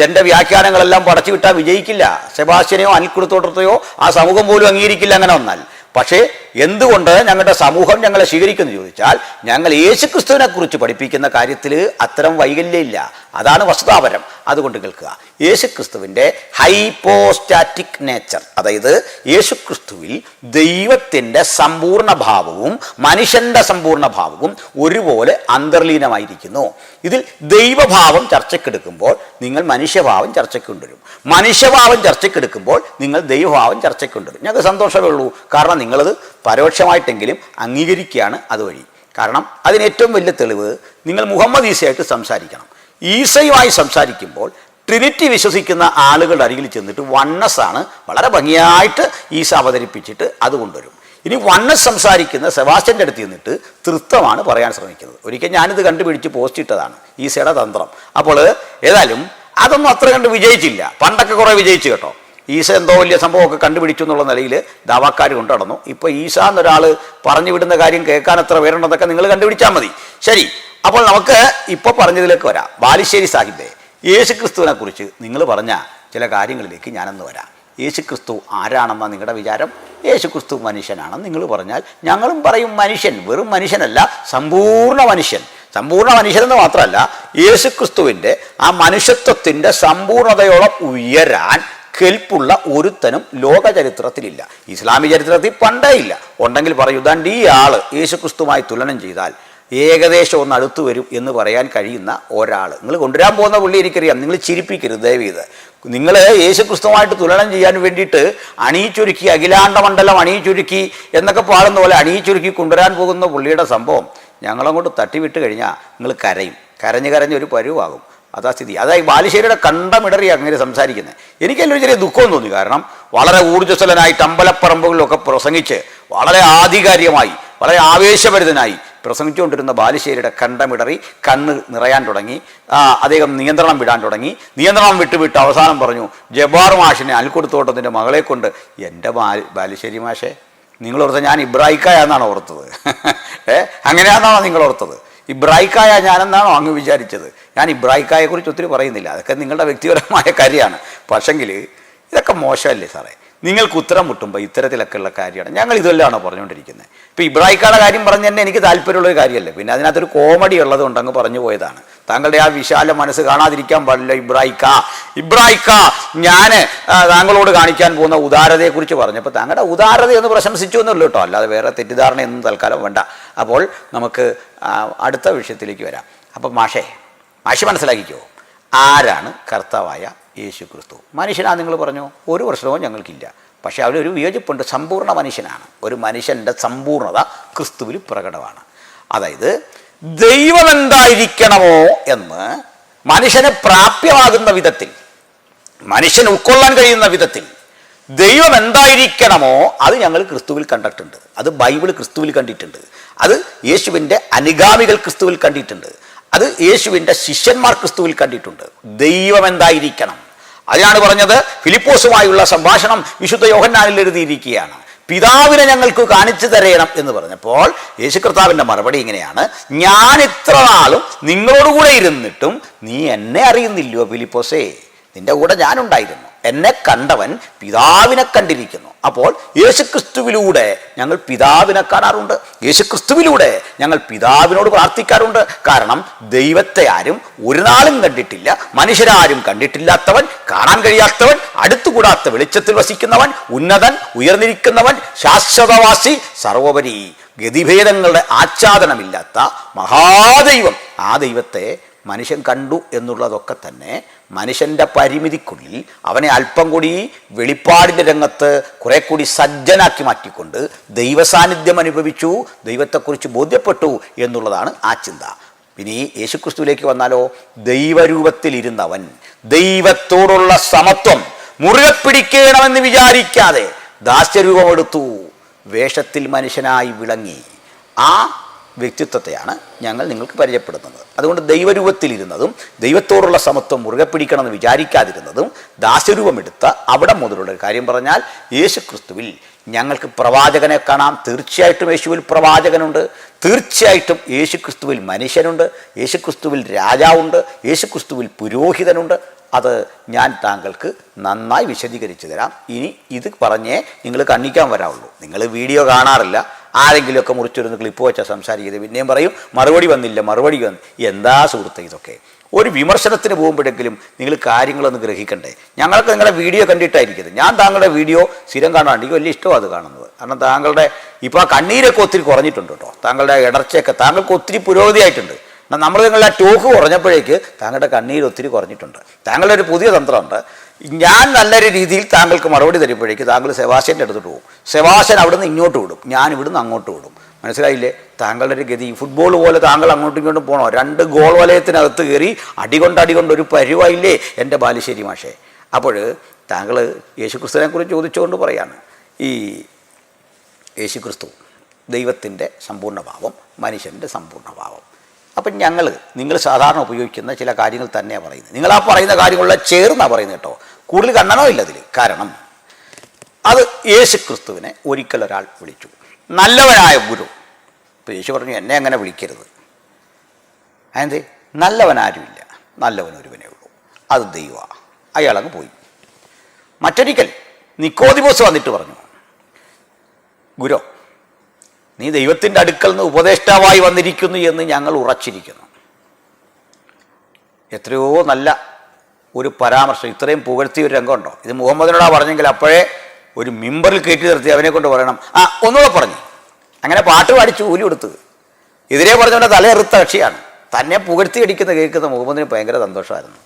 എൻ്റെ വ്യാഖ്യാനങ്ങളെല്ലാം പടച്ചു വിട്ടാൽ വിജയിക്കില്ല. സെബാസ്റ്റ്യനെയോ അനിൽ കൊടുത്തോട്ടത്തെയോ ആ സമൂഹം പോലും അംഗീകരിക്കില്ല അങ്ങനെ വന്നാൽ. പക്ഷേ എന്തുകൊണ്ട് ഞങ്ങളുടെ സമൂഹം ഞങ്ങളെ സ്വീകരിക്കുന്നു ചോദിച്ചാൽ, ഞങ്ങൾ യേശുക്രിസ്തുവിനെ കുറിച്ച് പഠിപ്പിക്കുന്ന കാര്യത്തിൽ അത്തരം വൈകല്യമില്ല. അതാണ് വസ്തുതാപരം. അതുകൊണ്ട് കേൾക്കുക, യേശുക്രിസ്തുവിൻ്റെ ഹൈപ്പോസ്റ്റാറ്റിക് നേച്ചർ, അതായത് യേശുക്രിസ്തുവിൽ ദൈവത്തിൻ്റെ സമ്പൂർണ്ണ ഭാവവും മനുഷ്യൻ്റെ സമ്പൂർണ്ണ ഭാവവും ഒരുപോലെ അന്തർലീനമായിരിക്കുന്നു. ഇതിൽ ദൈവഭാവം ചർച്ചയ്ക്കെടുക്കുമ്പോൾ നിങ്ങൾ മനുഷ്യഭാവം ചർച്ചയ്ക്ക് കൊണ്ടുവരും, മനുഷ്യഭാവം ചർച്ചയ്ക്കെടുക്കുമ്പോൾ നിങ്ങൾ ദൈവഭാവം ചർച്ചയ്ക്ക് കൊണ്ടുവരും. ഞങ്ങൾക്ക് സന്തോഷമേ ഉള്ളൂ. കാരണം നിങ്ങളത് പരോക്ഷമായിട്ടെങ്കിലും അംഗീകരിക്കുകയാണ് അതുവഴി. കാരണം അതിന് ഏറ്റവും വലിയ തെളിവ്, നിങ്ങൾ മുഹമ്മദ് ഈസയായിട്ട് സംസാരിക്കണം. ഈസയുമായി സംസാരിക്കുമ്പോൾ ട്രിനിറ്റി വിശ്വസിക്കുന്ന ആളുകളുടെ അരികിൽ ചെന്നിട്ട് വണ്ണസ്സാണ് വളരെ ഭംഗിയായിട്ട് ഈസ അവതരിപ്പിച്ചിട്ട് അത് കൊണ്ടുവരും. ഇനി വണ്ണസ് സംസാരിക്കുന്ന സെബാസ്റ്റ്യൻ്റെ അടുത്ത് ചെന്നിട്ട് തൃത്വമാണ് പറയാൻ ശ്രമിക്കുന്നത്. ഒരിക്കൽ ഞാനിത് കണ്ടുപിടിച്ച് പോസ്റ്റ് ഇട്ടതാണ്, ഈസയുടെ തന്ത്രം. അപ്പോൾ ഏതായാലും അതൊന്നും അത്ര കണ്ട് വിജയിച്ചില്ല. പണ്ടൊക്കെ കുറേ വിജയിച്ചു കേട്ടോ. ഈസ എന്തോ വലിയ സംഭവമൊക്കെ കണ്ടുപിടിച്ചു എന്നുള്ള നിലയിൽ ദാവാക്കാർ കൊണ്ടു നടന്നു. ഇപ്പോൾ ഈസ എന്നൊരാൾ പറഞ്ഞു വിടുന്ന കാര്യം കേൾക്കാൻ എത്ര പേരുണ്ടെന്നൊക്കെ നിങ്ങൾ കണ്ടുപിടിച്ചാൽ മതി. ശരി, അപ്പോൾ നമുക്ക് ഇപ്പോൾ പറഞ്ഞതിലേക്ക് വരാം. ബാലുശ്ശേരി സാഹിബേ, യേശുക്രിസ്തുവിനെ കുറിച്ച് നിങ്ങൾ പറഞ്ഞ ചില കാര്യങ്ങളിലേക്ക് ഞാനൊന്ന് വരാം. യേശുക്രിസ്തു ആരാണെന്നാണ് നിങ്ങളുടെ വിചാരം? യേശുക്രിസ്തു മനുഷ്യനാണെന്ന് നിങ്ങൾ പറഞ്ഞാൽ ഞങ്ങളും പറയും മനുഷ്യൻ. വെറും മനുഷ്യനല്ല, സമ്പൂർണ്ണ മനുഷ്യൻ. സമ്പൂർണ്ണ മനുഷ്യനെന്ന് മാത്രമല്ല, യേശുക്രിസ്തുവിൻ്റെ ആ മനുഷ്യത്വത്തിൻ്റെ സമ്പൂർണ്ണതയോളം ഉയരാൻ കെൽപ്പുള്ള ഒരുത്തനും ലോക ചരിത്രത്തിലില്ല. ഇസ്ലാമിക ചരിത്രത്തിൽ പണ്ടേ ഇല്ല. ഉണ്ടെങ്കിൽ പറയൂ, ദാണ്ട് ഈ ആള് യേശുക്രിസ്തുമായി തുലനം ചെയ്താൽ ഏകദേശം ഒന്ന് അടുത്ത് വരും എന്ന് പറയാൻ കഴിയുന്ന ഒരാൾ നിങ്ങൾ കൊണ്ടുവരാൻ പോകുന്ന പുള്ളി എനിക്കറിയാം. നിങ്ങൾ ചിരിപ്പിക്കരുത് ദയവീത്. നിങ്ങൾ യേശുക്രിസ്തുവായിട്ട് തുലനം ചെയ്യാൻ വേണ്ടിയിട്ട് അണിയിച്ചൊരുക്കി, അഖിലാണ്ട മണ്ഡലം അണിയിച്ചൊരുക്കി എന്നൊക്കെ പാടുന്ന പോലെ അണിയിച്ചൊരുക്കി കൊണ്ടുവരാൻ പോകുന്ന പുള്ളിയുടെ സംഭവം ഞങ്ങളങ്ങോട്ട് തട്ടിവിട്ട് കഴിഞ്ഞാൽ നിങ്ങൾ കരയും. കരഞ്ഞ് ഒരു പരുവാകും. അതാ സ്ഥിതി. അതായത് ബാലുശ്ശേരിയുടെ കണ്ടമിടറി അങ്ങനെ സംസാരിക്കുന്നത് എനിക്കെല്ലാം ചെറിയ ദുഃഖം തോന്നി. കാരണം വളരെ ഊർജ്ജസ്വലനായിട്ട് അമ്പലപ്പറമ്പുകളിലൊക്കെ പ്രസംഗിച്ച് വളരെ ആധികാരികമായി വളരെ ആവേശഭരിതനായി പ്രസംഗിച്ചുകൊണ്ടിരുന്ന ബാലുശ്ശേരിയുടെ കണ്ടമിടറി കണ്ണ് നിറയാൻ തുടങ്ങി. അദ്ദേഹം നിയന്ത്രണം വിടാൻ തുടങ്ങി. നിയന്ത്രണം വിട്ട് അവസാനം പറഞ്ഞു, ജബ്ബാർ മാഷിനെ അൽക്കൊടുത്തോട്ടത്തിൻ്റെ മകളെ കൊണ്ട് എൻ്റെ ബാലുശ്ശേരി മാഷെ നിങ്ങളോർത്തത് ഞാൻ ഇബ്രാഹിക്കായ എന്നാണ് ഓർത്തത്. അങ്ങനെയാണെന്നാണോ നിങ്ങൾ ഓർത്തത്? ഇബ്രാഹിക്കായ ഞാനെന്നാണോ അങ്ങ് വിചാരിച്ചത്? ഞാൻ ഇബ്രാഹിക്കായെക്കുറിച്ച് ഒത്തിരി പറയുന്നില്ല, അതൊക്കെ നിങ്ങളുടെ വ്യക്തിപരമായ കാര്യമാണ്. പക്ഷെങ്കിൽ ഇതൊക്കെ മോശമല്ലേ സാറേ? നിങ്ങൾക്ക് ഉത്തരം മുട്ടുമ്പോൾ ഇത്തരത്തിലൊക്കെ ഉള്ള കാര്യമാണ്. ഞങ്ങൾ ഇതെല്ലാമാണോ പറഞ്ഞുകൊണ്ടിരിക്കുന്നത്? ഇപ്പോൾ ഇബ്രാഹിക്കായുടെ കാര്യം പറഞ്ഞ് തന്നെ എനിക്ക് താല്പര്യമുള്ളൊരു കാര്യമല്ലേ. പിന്നെ അതിനകത്തൊരു കോമഡി ഉള്ളത് കൊണ്ട് അങ്ങ് പറഞ്ഞു പോയതാണ്. താങ്കളുടെ ആ വിശാല മനസ്സ് കാണാതിരിക്കാൻ പാടില്ല. ഇബ്രാഹിക്ക ഞാൻ താങ്കളോട് കാണിക്കാൻ പോകുന്ന ഉദാരതയെക്കുറിച്ച് പറഞ്ഞപ്പോൾ താങ്കളുടെ ഉദാരത എന്ന് പ്രശംസിച്ചു എന്നുള്ളൂ കേട്ടോ, അല്ലാതെ വേറെ തെറ്റിദ്ധാരണയൊന്നും തൽക്കാലം വേണ്ട. അപ്പോൾ നമുക്ക് അടുത്ത വിഷയത്തിലേക്ക് വരാം. അപ്പം മാഷി മനസ്സിലാക്കിക്കോ, ആരാണ് കർത്താവായ യേശു ക്രിസ്തു? മനുഷ്യനാണ് നിങ്ങൾ പറഞ്ഞു, ഒരു പ്രശ്നവും ഞങ്ങൾക്കില്ല. പക്ഷേ അവരൊരു വിയോജിപ്പുണ്ട്. സമ്പൂർണ്ണ മനുഷ്യനാണ്. ഒരു മനുഷ്യൻ്റെ സമ്പൂർണ്ണത ക്രിസ്തുവിൽ പ്രകടമാണ്. അതായത് ദൈവം എന്തായിരിക്കണമോ എന്ന് മനുഷ്യന് പ്രാപ്യമാകുന്ന വിധത്തിൽ, മനുഷ്യൻ ഉൾക്കൊള്ളാൻ കഴിയുന്ന വിധത്തിൽ ദൈവം എന്തായിരിക്കണമോ അത് ഞങ്ങൾ ക്രിസ്തുവിൽ കണ്ടിട്ടുണ്ട്. അത് ബൈബിൾ ക്രിസ്തുവിൽ കണ്ടിട്ടുണ്ട്. അത് യേശുവിൻ്റെ അനുഗാമികൾ ക്രിസ്തുവിൽ കണ്ടിട്ടുണ്ട്. അത് യേശുവിൻ്റെ ശിഷ്യന്മാർ ക്രിസ്തുവിൽ കണ്ടിട്ടുണ്ട്. ദൈവം എന്തായിരിക്കണം, അതിനാണ് പറഞ്ഞത്. ഫിലിപ്പോസുമായുള്ള സംഭാഷണം വിശുദ്ധ യോഹന്നാനിൽ എഴുതിയിരിക്കുകയാണ്. പിതാവിനെ ഞങ്ങൾക്ക് കാണിച്ചു തരയണം എന്ന് പറഞ്ഞപ്പോൾ യേശു കർത്താവിൻ്റെ മറുപടി ഇങ്ങനെയാണ്, ഞാൻ ഇത്ര നാളും നിങ്ങളോടുകൂടെ ഇരുന്നിട്ടും നീ എന്നെ അറിയുന്നില്ലയോ ഫിലിപ്പോസേ? നിന്റെ കൂടെ ഞാനുണ്ടായിരുന്നു. എന്നെ കണ്ടവൻ പിതാവിനെ കണ്ടിരിക്കുന്നു. അപ്പോൾ യേശുക്രിസ്തുവിലൂടെ ഞങ്ങൾ പിതാവിനെ കാണാറുണ്ട്. യേശുക്രിസ്തുവിലൂടെ ഞങ്ങൾ പിതാവിനോട് പ്രാർത്ഥിക്കാറുണ്ട്. കാരണം ദൈവത്തെ ആരും ഒരു നാളും കണ്ടിട്ടില്ല, മനുഷ്യരാരും കണ്ടിട്ടില്ലാത്തവൻ, കാണാൻ കഴിയാത്തവൻ, അടുത്തുകൂടാത്ത വെളിച്ചത്തിൽ വസിക്കുന്നവൻ, ഉന്നതൻ, ഉയർന്നിരിക്കുന്നവൻ, ശാശ്വതവാസി, സർവോപരി ഗതിഭേദങ്ങളുടെ ആച്ഛാദനമില്ലാത്ത മഹാദൈവം. ആ ദൈവത്തെ മനുഷ്യൻ കണ്ടു എന്നുള്ളതൊക്കെ തന്നെ മനുഷ്യൻ്റെ പരിമിതിക്കുള്ളിൽ അവനെ അല്പം കൂടി വെളിപ്പാടിൻ്റെ രംഗത്ത് കുറെ കൂടി സജ്ജനാക്കി മാറ്റിക്കൊണ്ട് ദൈവസാന്നിധ്യം അനുഭവിച്ചു, ദൈവത്തെക്കുറിച്ച് ബോധ്യപ്പെട്ടു എന്നുള്ളതാണ് ആ ചിന്ത. ഇനി യേശുക്രിസ്തുവിലേക്ക് വന്നാലോ, ദൈവരൂപത്തിലിരുന്നവൻ ദൈവത്തോടുള്ള സമത്വം മുറുകെ പിടിക്കണമെന്ന് വിചാരിക്കാതെ ദാസ്യരൂപമെടുത്തു, വേഷത്തിൽ മനുഷ്യനായി വിളങ്ങി. ആ വ്യക്തിത്വത്തെയാണ് ഞങ്ങൾ നിങ്ങൾക്ക് പരിചയപ്പെടുത്തുന്നത്. അതുകൊണ്ട് ദൈവരൂപത്തിലിരുന്നതും ദൈവത്തോടുള്ള സമത്വം മുറുകെ പിടിക്കണമെന്ന് വിചാരിക്കാതിരുന്നതും ദാസ്യരൂപമെടുത്ത അവിടെ മുതലുള്ള ഒരു കാര്യം പറഞ്ഞാൽ, യേശുക്രിസ്തുവിൽ ഞങ്ങൾക്ക് പ്രവാചകനെ കാണാം. തീർച്ചയായിട്ടും യേശുവിൽ പ്രവാചകനുണ്ട്, തീർച്ചയായിട്ടും യേശുക്രിസ്തുവിൽ മനുഷ്യനുണ്ട്, യേശുക്രിസ്തുവിൽ രാജാവുണ്ട്, യേശുക്രിസ്തുവിൽ പുരോഹിതനുണ്ട്. അത് ഞാൻ താങ്കൾക്ക് നന്നായി വിശദീകരിച്ചു തരാം. ഇനി ഇത് പറഞ്ഞേ നിങ്ങൾ കണ്ണിക്കാൻ വരാവുള്ളൂ. നിങ്ങൾ വീഡിയോ കാണാറില്ല, ആരെങ്കിലുമൊക്കെ മുറിച്ചൊരുന്ന് ക്ലിപ്പ് വെച്ചാൽ സംസാരിക്കുന്നത്, പിന്നെയും പറയും മറുപടി വന്നില്ല, മറുപടി വന്നു. എന്താ സുഹൃത്തെ ഇതൊക്കെ? ഒരു വിമർശനത്തിന് പോകുമ്പോഴെങ്കിലും നിങ്ങൾ കാര്യങ്ങളൊന്ന് ഗ്രഹിക്കണ്ടേ? ഞങ്ങൾക്ക് നിങ്ങളുടെ വീഡിയോ കണ്ടിട്ടായിരിക്കുന്നത്. ഞാൻ താങ്കളുടെ വീഡിയോ സ്ഥിരം കാണാണ്ട്, എനിക്ക് വലിയ ഇഷ്ടമാണ് അത് കാണുന്നത്. കാരണം താങ്കളുടെ ഇപ്പോൾ ആ കണ്ണീരൊക്കെ ഒത്തിരി കുറഞ്ഞിട്ടുണ്ട് കേട്ടോ, താങ്കളുടെ ഇടർച്ചയൊക്കെ താങ്കൾക്ക് ഒത്തിരി പുരോഗതിയായിട്ടുണ്ട്. നമ്മൾ നിങ്ങളുടെ ടോക്ക് കുറഞ്ഞപ്പോഴേക്ക് താങ്കളുടെ കണ്ണീര് ഒത്തിരി കുറഞ്ഞിട്ടുണ്ട്. താങ്കളുടെ ഒരു പുതിയ തന്ത്രമുണ്ട്. ഞാൻ നല്ലൊരു രീതിയിൽ താങ്കൾക്ക് മറുപടി തരുമ്പോഴേക്ക് താങ്കൾ സെബാസ്റ്റ്യൻ്റെ അടുത്തോട്ട് പോകും, സെബാസ്റ്റ്യൻ അവിടുന്ന് ഇങ്ങോട്ട് വിടും, ഞാൻ ഇവിടുന്ന് അങ്ങോട്ട് വിടും. മനസ്സിലായില്ലേ? താങ്കളുടെ ഒരു ഗതി. ഫുട്ബോൾ പോലെ താങ്കൾ അങ്ങോട്ടും ഇങ്ങോട്ടും പോകണോ? 2 ഗോൾ വലയത്തിനകത്ത് കയറി അടികൊണ്ട് ഒരു പരുവായില്ലേ എൻ്റെ ബാലുശ്ശേരി മാഷേ. അപ്പോൾ താങ്കൾ യേശുക്രിസ്തുവിനെ കുറിച്ച് ചോദിച്ചുകൊണ്ട് പറയാണ്, ഈ യേശുക്രിസ്തു ദൈവത്തിൻ്റെ സമ്പൂർണ്ണഭാവം, മനുഷ്യൻ്റെ സമ്പൂർണ്ണഭാവം. അപ്പം നിങ്ങൾ സാധാരണ ഉപയോഗിക്കുന്ന ചില കാര്യങ്ങൾ തന്നെയാണ് പറയുന്നത്. നിങ്ങൾ ആ പറയുന്ന കാര്യങ്ങളെല്ലാം ചേർന്നാണ് പറയുന്നത് കേട്ടോ, കൂടുതൽ കണ്ണനോ ഇല്ല അതിൽ. കാരണം അത് യേശുക്രിസ്തുവിനെ ഒരിക്കൽ ഒരാൾ വിളിച്ചു, നല്ലവനായ ഗുരു. ഇപ്പോൾ യേശു പറഞ്ഞു എന്നെ അങ്ങനെ വിളിക്കരുത്. അതെന്ത്? നല്ലവനാരുമില്ല, നല്ലവനൊരുവനേ ഉള്ളൂ, അത് ദൈവമാണ്. അയാളങ്ങ് പോയി. മറ്റൊരിക്കൽ നിക്കോദിമോസ് വന്നിട്ട് പറഞ്ഞു, ഗുരു നീ ദൈവത്തിൻ്റെ അടുക്കൽ നിന്ന് ഉപദേഷ്ടാവായി വന്നിരിക്കുന്നു എന്ന് ഞങ്ങൾ ഉറച്ചിരിക്കുന്നു. എത്രയോ നല്ല ഒരു പരാമർശം, ഇത്രയും പുകഴ്ത്തിയ ഒരു രംഗമുണ്ടോ? ഇത് മുഹമ്മദിനോടാ പറഞ്ഞെങ്കിൽ അപ്പോഴേ ഒരു മിമ്പറിൽ കയറ്റി നിർത്തി അവനെ കൊണ്ട് പറയണം, ഒന്നുകൂടെ പറഞ്ഞു. അങ്ങനെ പാട്ട് പാടിച്ച് കൂലി കൊടുത്ത് എതിരെ പറഞ്ഞവൻ്റെ തലയെറുത്ത കക്ഷിയാണ്. തന്നെ പുകഴ്ത്തി അടിക്കുന്ന കേൾക്കുന്ന മുഹമ്മദിന് ഭയങ്കര സന്തോഷമായിരുന്നു.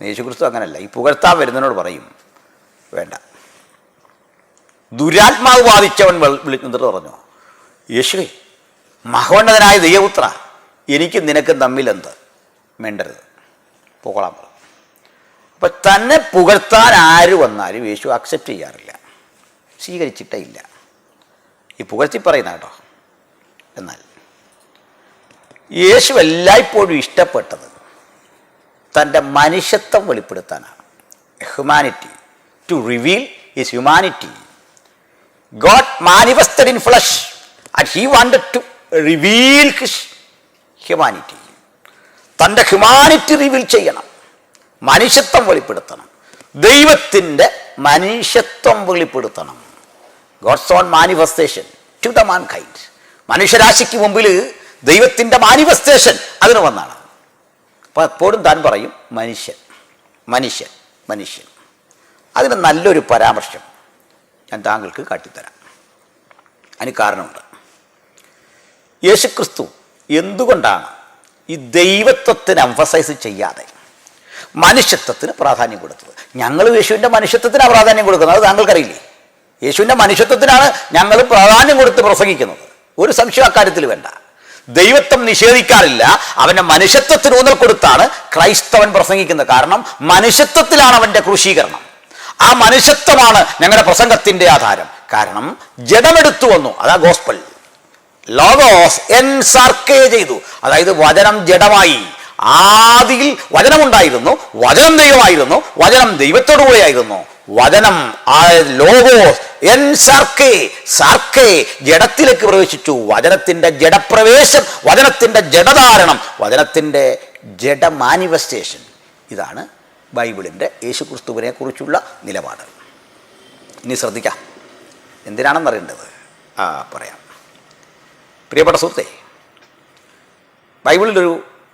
യേശുക്രിസ്തു അങ്ങനല്ല, ഈ പുകഴ്ത്താൻ വരുന്നതിനോട് പറയും വേണ്ട. ദുരാത്മാവ് ബാധിച്ചവൻ വിളിക്കുന്നത് പറഞ്ഞു, യേശുവേ മഹോന്നതനായ ദൈവപുത്ര, എനിക്ക് നിനക്കും തമ്മിലെന്ത്? മിണ്ടരുത്, പോകോളാൻ പറഞ്ഞു. അപ്പം തന്നെ പുകഴ്ത്താൻ ആര് വന്നാലും യേശു അക്സെപ്റ്റ് ചെയ്യാറില്ല, സ്വീകരിച്ചിട്ടേ ഇല്ല. ഈ പുകഴ്ത്തി പറയുന്ന കേട്ടോ. എന്നാൽ യേശു എല്ലായ്പ്പോഴും ഇഷ്ടപ്പെട്ടത് തൻ്റെ മനുഷ്യത്വം വെളിപ്പെടുത്താനാണ്. Humanity, to reveal his humanity. God manifested in flesh and he wanted to reveal his humanity. തൻ്റെ ഹ്യൂമാനിറ്റി റിവീൽ ചെയ്യണം, മനുഷ്യത്വം വെളിപ്പെടുത്തണം, ദൈവത്തിൻ്റെ മനുഷ്യത്വം വെളിപ്പെടുത്തണം. God's own manifestation to the mankind. മനുഷ്യരാശിക്ക് മുമ്പിൽ ദൈവത്തിൻ്റെ മാനിഫെസ്റ്റേഷൻ അതിന് വന്നാണ്. അപ്പോൾ എപ്പോഴും താൻ പറയും മനുഷ്യൻ മനുഷ്യൻ മനുഷ്യൻ. അതിന് നല്ലൊരു പരാമർശം ഞാൻ താങ്കൾക്ക് കാട്ടിത്തരാം. അതിന് കാരണമുണ്ട്. യേശുക്രിസ്തു എന്തുകൊണ്ടാണ് ഈ ദൈവത്വത്തിന് എംഫസൈസ് ചെയ്യാതെ മനുഷ്യത്വത്തിന് പ്രാധാന്യം കൊടുത്തത്? ഞങ്ങൾ യേശുവിൻ്റെ മനുഷ്യത്വത്തിനാണ് പ്രാധാന്യം കൊടുക്കുന്നത്, അത് താങ്കൾക്കറിയില്ലേ? യേശുവിൻ്റെ മനുഷ്യത്വത്തിനാണ് ഞങ്ങൾ പ്രാധാന്യം കൊടുത്ത് പ്രസംഗിക്കുന്നത്. ഒരു സംശയം അക്കാര്യത്തിൽ വേണ്ട. ദൈവത്വം നിഷേധിക്കാറില്ല, അവൻ്റെ മനുഷ്യത്വത്തിന് ഊന്നൽ കൊടുത്താണ് ക്രൈസ്തവൻ പ്രസംഗിക്കുന്നത്. കാരണം മനുഷ്യത്വത്തിലാണ് അവൻ്റെ ക്രൂശീകരണം. ആ മനുഷ്യത്വമാണ് ഞങ്ങളുടെ പ്രസംഗത്തിൻ്റെ ആധാരം. കാരണം ജഡമെടുത്തു വന്നു, അതാ ഗോസ്പൽ. ലോഗോസ് എൻസാർക്കേ ചെയ്തു, അതായത് വചനം ജഡമായി. ആദിയിൽ വചനമുണ്ടായിരുന്നു, വചനം ദൈവമായിരുന്നു, വചനം ദൈവത്തോടു കൂടെയായിരുന്നു. വചനം ലോഗോസ് എൻസാർക്കേ, സാർക്കേ ജഡത്തിലേക്ക് പ്രവേശിച്ചു. വചനത്തിൻ്റെ ജഡപ്രവേശം, വചനത്തിൻ്റെ ജഡധാരണം, വചനത്തിൻ്റെ ജഡ മാനിഫെസ്റ്റേഷൻ. ഇതാണ് ബൈബിളിൻ്റെ യേശുക്രിസ്തുവിനെ കുറിച്ചുള്ള നിലപാട്. ഇനി ശ്രദ്ധിക്കാം, എന്തിനാണെന്നറിയേണ്ടത്. പറയാം. പ്രിയപ്പെട്ട സുഹൃത്തേ, ബൈബിളിലൊരു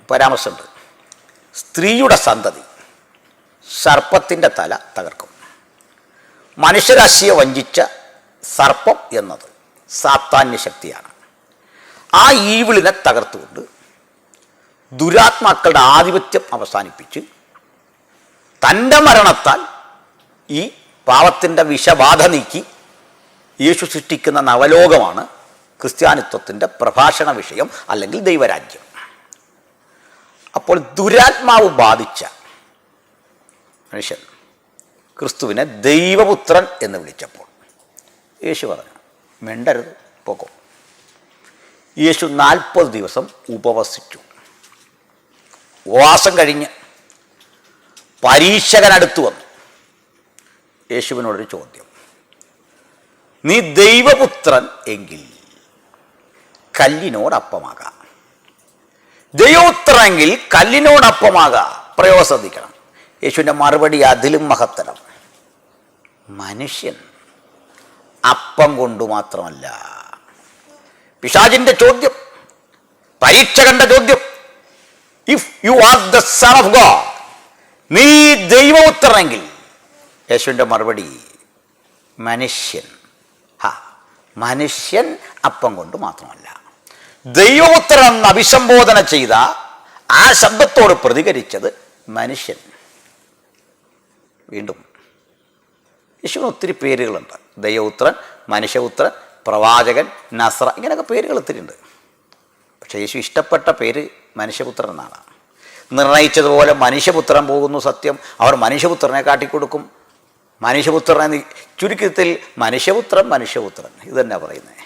പരാമർശമുണ്ട്. സ്ത്രീയുടെ സന്തതി സർപ്പത്തിൻ്റെ തല തകർക്കും. മനുഷ്യരാശിയെ വഞ്ചിച്ച സർപ്പം എന്നത് സാത്താന്യ ശക്തിയാണ്. ആ ഈവിളിനെ തകർത്തുകൊണ്ട് ദുരാത്മാക്കളുടെ ആധിപത്യം അവസാനിപ്പിച്ച് തൻ്റെ മരണത്താൽ ഈ പാവത്തിൻ്റെ വിഷബാധ നീക്കി യേശു സൃഷ്ടിക്കുന്ന നവലോകമാണ് ക്രിസ്ത്യാനിത്വത്തിൻ്റെ പ്രഭാഷണ വിഷയം, അല്ലെങ്കിൽ ദൈവരാജ്യം. അപ്പോൾ ദുരാത്മാവ് ബാധിച്ച മനുഷ്യൻ ക്രിസ്തുവിനെ ദൈവപുത്രൻ എന്ന് വിളിച്ചപ്പോൾ യേശു പറഞ്ഞു, മിണ്ടരുത്, പോക്കോ. യേശു 40 ദിവസം ഉപവസിച്ചു. ഉപവാസം കഴിഞ്ഞ് പരീക്ഷകനടുത്ത് വന്നു. യേശുവിനോടൊരു ചോദ്യം, നീ ദൈവപുത്രൻ എങ്കിൽ കല്ലിനോടപ്പമാകാം. ദൈവപുത്രനെങ്കിൽ കല്ലിനോടപ്പമാകാം. പ്രയോഗം ശ്രദ്ധിക്കണം. യേശുവിൻ്റെ മറുപടി അതിലും മഹത്തരം. മനുഷ്യൻ അപ്പം കൊണ്ടു മാത്രമല്ല. പിശാചിൻ്റെ ചോദ്യം, പരീക്ഷകന്റെ ചോദ്യം, if you are the son of God, നീ ദൈവപുത്രനെങ്കിൽ. യേശുവിൻ്റെ മറുപടി, മനുഷ്യൻ മനുഷ്യൻ അപ്പം കൊണ്ട് മാത്രമല്ല. ദൈവപുത്രൻ എന്ന് അഭിസംബോധന ചെയ്ത ആ ശബ്ദത്തോട് പ്രതികരിച്ചത് മനുഷ്യൻ. വീണ്ടും യേശുവിന് ഒത്തിരി പേരുകളുണ്ട്. ദൈവപുത്രൻ, മനുഷ്യപുത്രൻ, പ്രവാചകൻ, നസ്ര, ഇങ്ങനെയൊക്കെ പേരുകൾ ഒത്തിരി ഉണ്ട്. പക്ഷേ യേശു ഇഷ്ടപ്പെട്ട പേര് മനുഷ്യപുത്രൻ എന്നാണ്. നിർണയിച്ചതുപോലെ മനുഷ്യപുത്രൻ പോകുന്നു സത്യം, അവർ മനുഷ്യപുത്രനെ കാട്ടിക്കൊടുക്കും. മനുഷ്യപുത്രനെ ചുരുക്കത്തിൽ മനുഷ്യപുത്രൻ ഇത് തന്നെ പറയുന്നത്.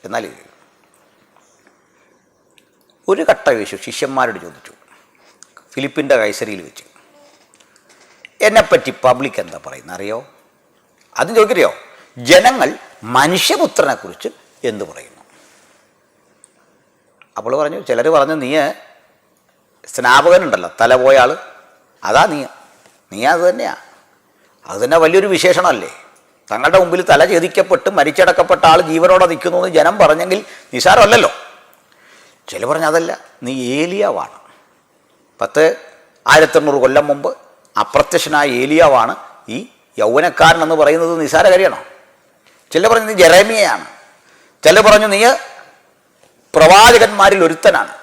എന്നാൽ ഒരു ഘട്ടം യേശു ശിഷ്യന്മാരോട് ചോദിച്ചു, ഫിലിപ്പിൻ്റെ കൈസരിയിൽ വെച്ച്, എന്നെപ്പറ്റി പബ്ലിക് എന്താ പറയുന്നത് അറിയോ? അത് ചോദിക്കറിയോ? ജനങ്ങൾ മനുഷ്യപുത്രനെക്കുറിച്ച് എന്തു പറയുന്നു? അപ്പോൾ പറഞ്ഞു, ചിലർ പറഞ്ഞു, നീ സ്നാപകനുണ്ടല്ലോ, തല പോയ ആൾ, അതാ നീ അത് തന്നെയാണ്. അത് തന്നെ വലിയൊരു വിശേഷണമല്ലേ? തങ്ങളുടെ മുമ്പിൽ തല ഛേദിക്കപ്പെട്ട് മരിച്ചടക്കപ്പെട്ട ആൾ ജീവനോടെ നിൽക്കുന്നു എന്ന് ജനം പറഞ്ഞെങ്കിൽ നിസാരമല്ലല്ലോ. ചില പറഞ്ഞു, അതല്ല, നീ ഏലിയാവാണ്. 1800 കൊല്ലം മുമ്പ് അപ്രത്യക്ഷനായ ഏലിയാവാണ് ഈ യൗവനക്കാരൻ എന്ന് പറയുന്നത് നിസാര കാര്യമാണോ? ചില പറഞ്ഞു, നീ ജെറേമിയയാണ്. ചില പറഞ്ഞു, നീ പ്രവാചകന്മാരിൽ ഒരുത്തനാണ്.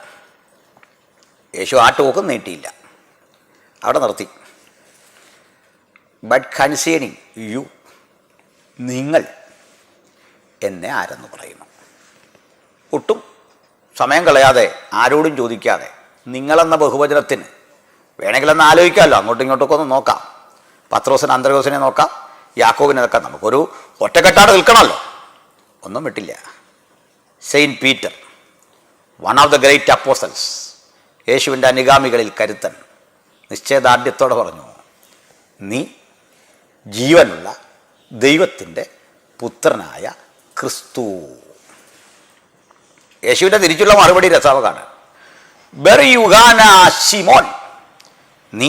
യേശു ആട്ടുപോക്കും നീട്ടിയില്ല, അവിടെ നിർത്തി. ബട്ട് കൺസേണിങ് യു, നിങ്ങൾ എന്നെ ആരെന്ന് പറയുന്നു? ഒട്ടും സമയം കളയാതെ, ആരോടും ചോദിക്കാതെ, നിങ്ങളെന്ന ബഹുവചനത്തിന് വേണമെങ്കിലൊന്ന് ആലോചിക്കാമല്ലോ, അങ്ങോട്ടും ഇങ്ങോട്ടൊക്കെ ഒന്ന് നോക്കാം. പത്രോസിനെ, അന്ത്രയോസിനെ നോക്കാം, യാക്കോബിനെ നോക്കാം. നമുക്കൊരു ഒറ്റക്കെട്ടാട് നിൽക്കണമല്ലോ. ഒന്നും വിട്ടില്ല. Saint Peter, one of the great apostles, യേശുവിൻ്റെ അനുഗാമികളിൽ കരുത്തൻ, നിശ്ചയദാർഢ്യത്തോടെ പറഞ്ഞു, നീ ജീവനുള്ള ദൈവത്തിൻ്റെ പുത്രനായ ക്രിസ്തു. യേശുവിൻ്റെ തിരിച്ചുള്ള മറുപടി രസാവകാണ്. ബെറിയുഗാന ശിമോൻ, നീ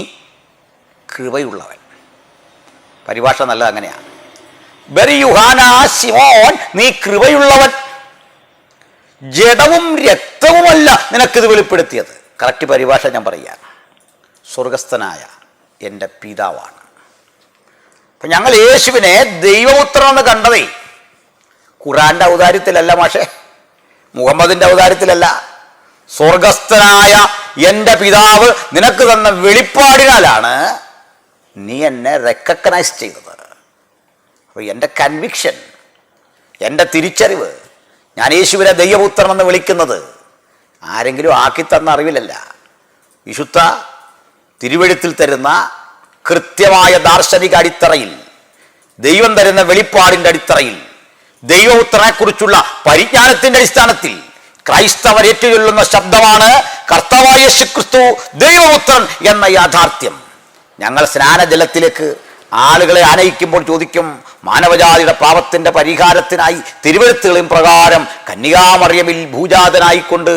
കൃപയുള്ളവൻ. പരിഭാഷ നല്ലത് അങ്ങനെയാണ്. ബെറിയുഗാന ശിമോൻ, നീ കൃപയുള്ളവൻ. ജഡവും രക്തവുമല്ല നിനക്കിത് വെളിപ്പെടുത്തിയത്. കറക്റ്റ് പരിഭാഷ ഞാൻ പറയാം. സ്വർഗസ്ഥനായ എൻ്റെ പിതാവാണ്. അപ്പം ഞങ്ങൾ യേശുവിനെ ദൈവപുത്രൻ എന്ന് കണ്ടതേ ഖുറാൻ്റെ ഔദാര്യത്തിലല്ല, മാഷേ, മുഹമ്മദിൻ്റെ ഔദാര്യത്തിലല്ല. സ്വർഗസ്ഥനായ എൻ്റെ പിതാവ് നിനക്ക് തന്ന വെളിപ്പാടിനാലാണ് നീ എന്നെ റെക്കഗ്നൈസ് ചെയ്തത്. അപ്പോൾ എൻ്റെ കൺവിക്ഷൻ, എൻ്റെ തിരിച്ചറിവ്, ഞാൻ യേശുവിനെ ദൈവപുത്രൻ എന്ന് വിളിക്കുന്നത് ആരെങ്കിലും ആക്കിത്തന്ന അറിവിലല്ല, വിശുദ്ധ തിരുവെഴുത്തിൽ തരുന്ന കൃത്യമായ ദാർശനിക അടിത്തറയിൽ, ദൈവം തരുന്ന വെളിപ്പാടിൻ്റെ അടിത്തറയിൽ, ദൈവപുത്രനെക്കുറിച്ചുള്ള പരിജ്ഞാനത്തിൻ്റെ അടിസ്ഥാനത്തിൽ ക്രൈസ്തവർ ഏറ്റുചൊല്ലുന്ന ശബ്ദമാണ് കർത്താവായ യേശുക്രിസ്തു ദൈവപുത്രൻ എന്ന യാഥാർത്ഥ്യം. ഞങ്ങൾ സ്നാനജലത്തിലേക്ക് ആളുകളെ ആനയിക്കുമ്പോൾ ചോദിക്കും, മാനവജാതിയുടെ പാപത്തിൻ്റെ പരിഹാരത്തിനായി തിരുവെഴുത്തുകളും പ്രകാരം കന്യകാമറിയമിൽ ഭൂജാതനായിക്കൊണ്ട്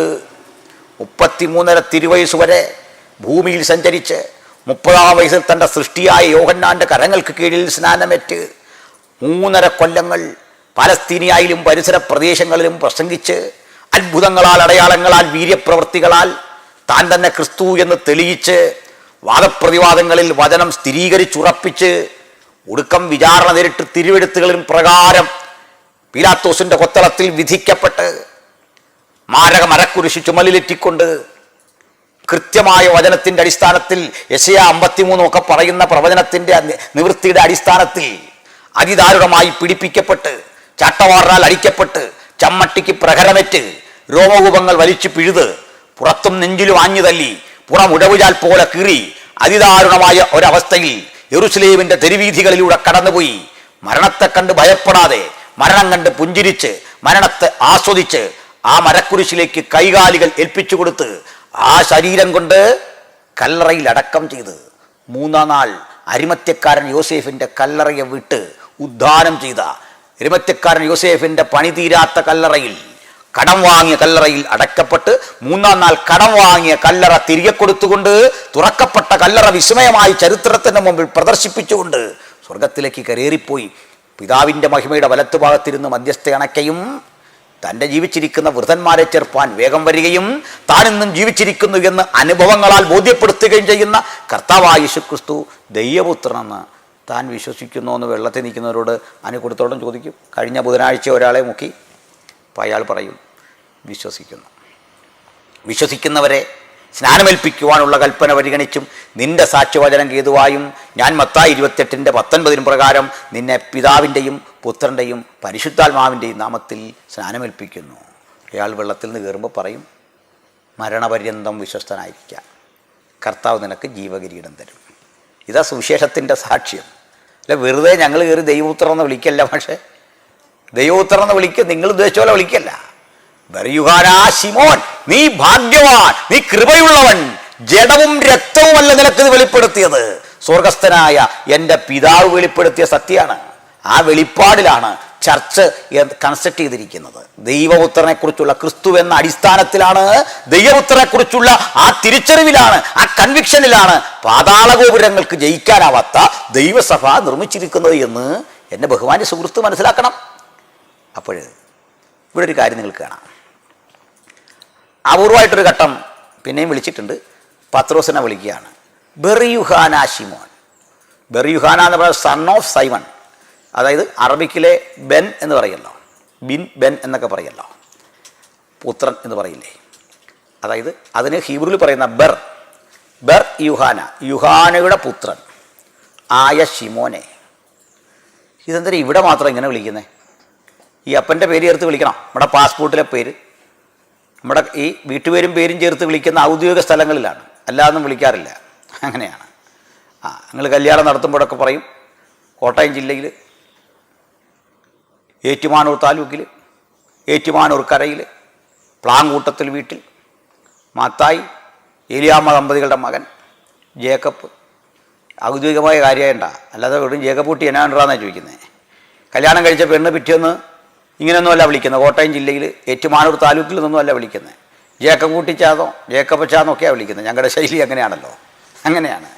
33.5 തിരുവയസ്സ് വരെ ഭൂമിയിൽ സഞ്ചരിച്ച് 30-ാം വയസ്സിൽ തൻ്റെ സൃഷ്ടിയായ യോഹന്നാന്റെ കരങ്ങൾക്ക് കീഴിൽ സ്നാനമേറ്റ് 3.5 കൊല്ലങ്ങൾ പാലസ്തീനിയായാലും പരിസര പ്രദേശങ്ങളിലും പ്രസംഗിച്ച് അത്ഭുതങ്ങളാൽ, അടയാളങ്ങളാൽ, വീര്യപ്രവൃത്തികളാൽ താൻ തന്നെ ക്രിസ്തു എന്ന് തെളിയിച്ച് വാദപ്രതിവാദങ്ങളിൽ വചനം സ്ഥിരീകരിച്ചുറപ്പിച്ച് ഒടുക്കം വിചാരണ നേരിട്ട് തിരുവെഴുത്തുകളിൻ പ്രകാരം പീലാത്തോസിന്റെ കൊത്തളത്തിൽ വിധിക്കപ്പെട്ട് മാരക മരക്കുരിശ് ചുമലിലെറ്റിക്കൊണ്ട് കൃത്യമായ വചനത്തിന്റെ അടിസ്ഥാനത്തിൽ യെശയ്യാ 53 ഒക്കെ പറയുന്ന പ്രവചനത്തിന്റെ നിവൃത്തിയുടെ അടിസ്ഥാനത്തിൽ അതിദാരുണമായി പീഡിപ്പിക്കപ്പെട്ട് ചാട്ടവാറിനാൽ അടിക്കപ്പെട്ട് ചമ്മട്ടിക്ക് പ്രഹരമേറ്റ് രോമകൂപങ്ങൾ വലിച്ചു പിഴുത് പുറത്തും നെഞ്ചിലും ആഞ്ഞു തല്ലി പുറം ഉടവുചാൽ പോലെ കീറി അതിദാരുണമായ ഒരവസ്ഥയിൽ യെരൂശലേമിന്റെ തെരുവീഥികളിലൂടെ കടന്നുപോയി മരണത്തെ കണ്ട് ഭയപ്പെടാതെ, മരണം കണ്ട് പുഞ്ചിരിച്ച്, മരണത്തെ ആസ്വദിച്ച് ആ മരക്കുരിശിലേക്ക് കൈകാലികൾ ഏൽപ്പിച്ചു കൊടുത്ത് ആ ശരീരം കൊണ്ട് കല്ലറയിൽ അടക്കം ചെയ്ത് 3-ാം നാൾ അരിമത്യക്കാരൻ യോസേഫിന്റെ കല്ലറയെ വിട്ട് ഉദ്ധാനം ചെയ്ത അരിമത്യക്കാരൻ യോസേഫിന്റെ പണി തീരാത്ത കല്ലറയിൽ, കടം വാങ്ങിയ കല്ലറയിൽ അടക്കപ്പെട്ട് 3-ാം നാൾ കടം വാങ്ങിയ കല്ലറ തിരികെ കൊടുത്തുകൊണ്ട് തുറക്കപ്പെട്ട കല്ലറ വിസ്മയമായി ചരിത്രത്തിന് മുമ്പിൽ പ്രദർശിപ്പിച്ചുകൊണ്ട് സ്വർഗത്തിലേക്ക് കരേറിപ്പോയി പിതാവിൻ്റെ മഹിമയുടെ വലത്തുഭാഗത്തിരുന്ന് മധ്യസ്ഥ അണയ്ക്കയും തൻ്റെ ജീവിച്ചിരിക്കുന്ന വൃദ്ധന്മാരെ ചേർപ്പാൻ വേഗം വരികയും താൻ ഇന്നും ജീവിച്ചിരിക്കുന്നു എന്ന് അനുഭവങ്ങളാൽ ബോധ്യപ്പെടുത്തുകയും ചെയ്യുന്ന കർത്താവായ യേശുക്രിസ്തു ദൈവപുത്രനെന്ന് താൻ വിശ്വസിക്കുന്നു എന്ന് വെള്ളത്തിൽ നിൽക്കുന്നവരോട് കൊടുത്തോളം ചോദിക്കും. കഴിഞ്ഞ ബുധനാഴ്ച ഒരാളെ മുക്കി, അപ്പോൾ അയാൾ പറയും വിശ്വസിക്കുന്നു. വിശ്വസിക്കുന്നവരെ സ്നാനമേൽപ്പിക്കുവാനുള്ള കൽപ്പന പരിഗണിച്ചും നിന്റെ സാക്ഷ്യവചനം ഹേതുവായും ഞാൻ മത്തായി 28:19 പ്രകാരം നിന്നെ പിതാവിൻ്റെയും പുത്രൻ്റെയും പരിശുദ്ധാത്മാവിൻ്റെയും നാമത്തിൽ സ്നാനമേൽപ്പിക്കുന്നു. അയാൾ വെള്ളത്തിൽ നിന്ന് കയറുമ്പോൾ പറയും മരണപര്യന്തം വിശ്വസ്തനായിരിക്കാം, കർത്താവ് നിനക്ക് ജീവകിരീടം തരും. ഇതാ സുവിശേഷത്തിൻ്റെ സാക്ഷ്യം. അല്ല വെറുതെ ഞങ്ങൾ കയറി ദൈവപുത്രൻ എന്ന് വിളിക്കല്ല, പക്ഷേ ദൈവപുത്രൻ എന്ന് വിളിക്കുക നിങ്ങൾ ഉദ്ദേശിച്ച പോലെ വിളിക്കല്ല. ബർയുഹാനാ ശിമോൻ, നീ ഭാഗ്യവാൻ, നീ കൃപയുള്ളവൻ, ജഡവും രക്തവുമല്ല നിനക്കിത് വെളിപ്പെടുത്തിയത്, സ്വർഗസ്ഥനായ എൻ്റെ പിതാവ് വെളിപ്പെടുത്തിയ സത്യമാണ്. ആ വെളിപ്പാടിലാണ് ചർച്ച് കൺസെപ്റ്റ് ചെയ്തിരിക്കുന്നത്. ദൈവപുത്രനെ കുറിച്ചുള്ള ക്രിസ്തു എന്ന അടിസ്ഥാനത്തിലാണ്, ദൈവപുത്രനെ കുറിച്ചുള്ള ആ തിരിച്ചറിവിലാണ്, ആ കൺവിക്ഷനിലാണ് പാതാളഗോപുരങ്ങൾക്ക് ജയിക്കാനാവാത്ത ദൈവസഭ നിർമ്മിച്ചിരിക്കുന്നത് എന്ന് എൻ്റെ ബഹുമാന്യ സുഹൃത്ത് മനസ്സിലാക്കണം. അപ്പോൾ ഇവിടെ ഒരു കാര്യം നിങ്ങൾക്ക് കാണാം. അപൂർവമായിട്ടൊരു ഘട്ടം പിന്നെയും വിളിച്ചിട്ടുണ്ട്. പത്രോസിനെ വിളിക്കുകയാണ് ബർയുഹാന ശിമോൻ. ബർയുഹാന എന്ന് പറയുന്നത് സൺ ഓഫ് സൈമൺ, അതായത് അറബിക്കിലെ ബെൻ എന്ന് പറയല്ലോ, ബെൻ എന്നൊക്കെ പറയല്ലോ, പുത്രൻ എന്ന് പറയില്ലേ. അതായത് അതിന് ഹീബ്രുവിൽ പറയുന്ന ബർ യുഹാന, യുഹാനയുടെ പുത്രൻ ആയ ശിമോനെ. ഇതെന്തിനാ ഇവിടെ മാത്രം ഇങ്ങനെ വിളിക്കുന്നത്? ഈ അപ്പൻ്റെ പേര് ചേർത്ത് വിളിക്കണം. നമ്മുടെ പാസ്പോർട്ടിലെ പേര്, നമ്മുടെ ഈ വീട്ടുപേരും പേരും ചേർത്ത് വിളിക്കുന്ന ഔദ്യോഗിക സ്ഥലങ്ങളിലാണ്, അല്ലാതൊന്നും വിളിക്കാറില്ല. അങ്ങനെയാണ്. നിങ്ങൾ കല്യാണം നടത്തുമ്പോഴൊക്കെ പറയും കോട്ടയം ജില്ലയിൽ ഏറ്റുമാനൂർ താലൂക്കിൽ ഏറ്റുമാനൂർ കരയിൽ പ്ലാങ്കൂട്ടത്തിൽ വീട്ടിൽ മാത്തായി ഏലിയാമ്മ ദമ്പതികളുടെ മകൻ ജേക്കബ്. ഔദ്യോഗികമായ കാര്യമായിണ്ട, അല്ലാതെ വെറും ജേക്കബ് കുട്ടി എന്നാണ്ടാന്നാണ് ചോദിക്കുന്നത്. കല്യാണം കഴിച്ച പെണ്ണ് പിറ്റേന്ന് ഇങ്ങനെയൊന്നുമല്ല വിളിക്കുന്നത്. കോട്ടയം ജില്ലയിൽ ഏറ്റുമാനൂർ താലൂക്കിൽ നിന്നൊന്നുമല്ല വിളിക്കുന്നത്. ജേക്കബ് കൂട്ടിച്ചാന്നോ ജേക്കബച്ചാന്നൊക്കെയാണ് വിളിക്കുന്നത്. ഞങ്ങളുടെ ശൈലി അങ്ങനെയാണല്ലോ, അങ്ങനെയാണ്.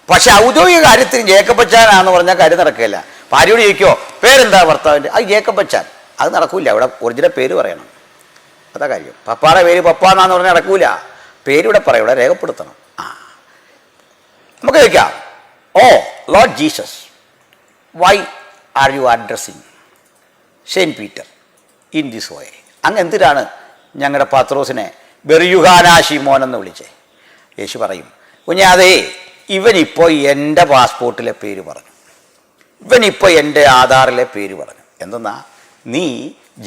പക്ഷെ ഔദ്യോഗിക കാര്യത്തിൽ ജേക്കബച്ചാനാന്ന് പറഞ്ഞാൽ കാര്യം നടക്കില്ല. ഭാര്യയോട് ചോദിക്കോ പേരെന്താ ഭർത്താവിൻ്റെ, അത് ജേക്കബച്ചാൻ, അത് നടക്കൂല. അവിടെ ഒറിജിനൽ പേര് പറയണം, അതാ കാര്യം. പപ്പാടെ പേര് പപ്പാന്നാന്ന് പറഞ്ഞാൽ നടക്കൂല, പേരിവിടെ പറയും, ഇവിടെ രേഖപ്പെടുത്തണം. നമുക്ക് ചോദിക്കാം, oh lord Jesus, why are you addressing saint Peter in this way? അങ്ങ് എന്തിനാണ് ഞങ്ങളുടെ പത്രോസിനെ ബർയുഹാനാ ശിമോൻ എന്ന് വിളിച്ചേ? യേശു പറയും, കുഞ്ഞാതേ ഇവനിപ്പോൾ എൻ്റെ പാസ്പോർട്ടിലെ പേര് പറഞ്ഞു, ഇവനിപ്പോൾ എൻ്റെ ആധാറിലെ പേര് പറഞ്ഞു. എന്തെന്നാ? നീ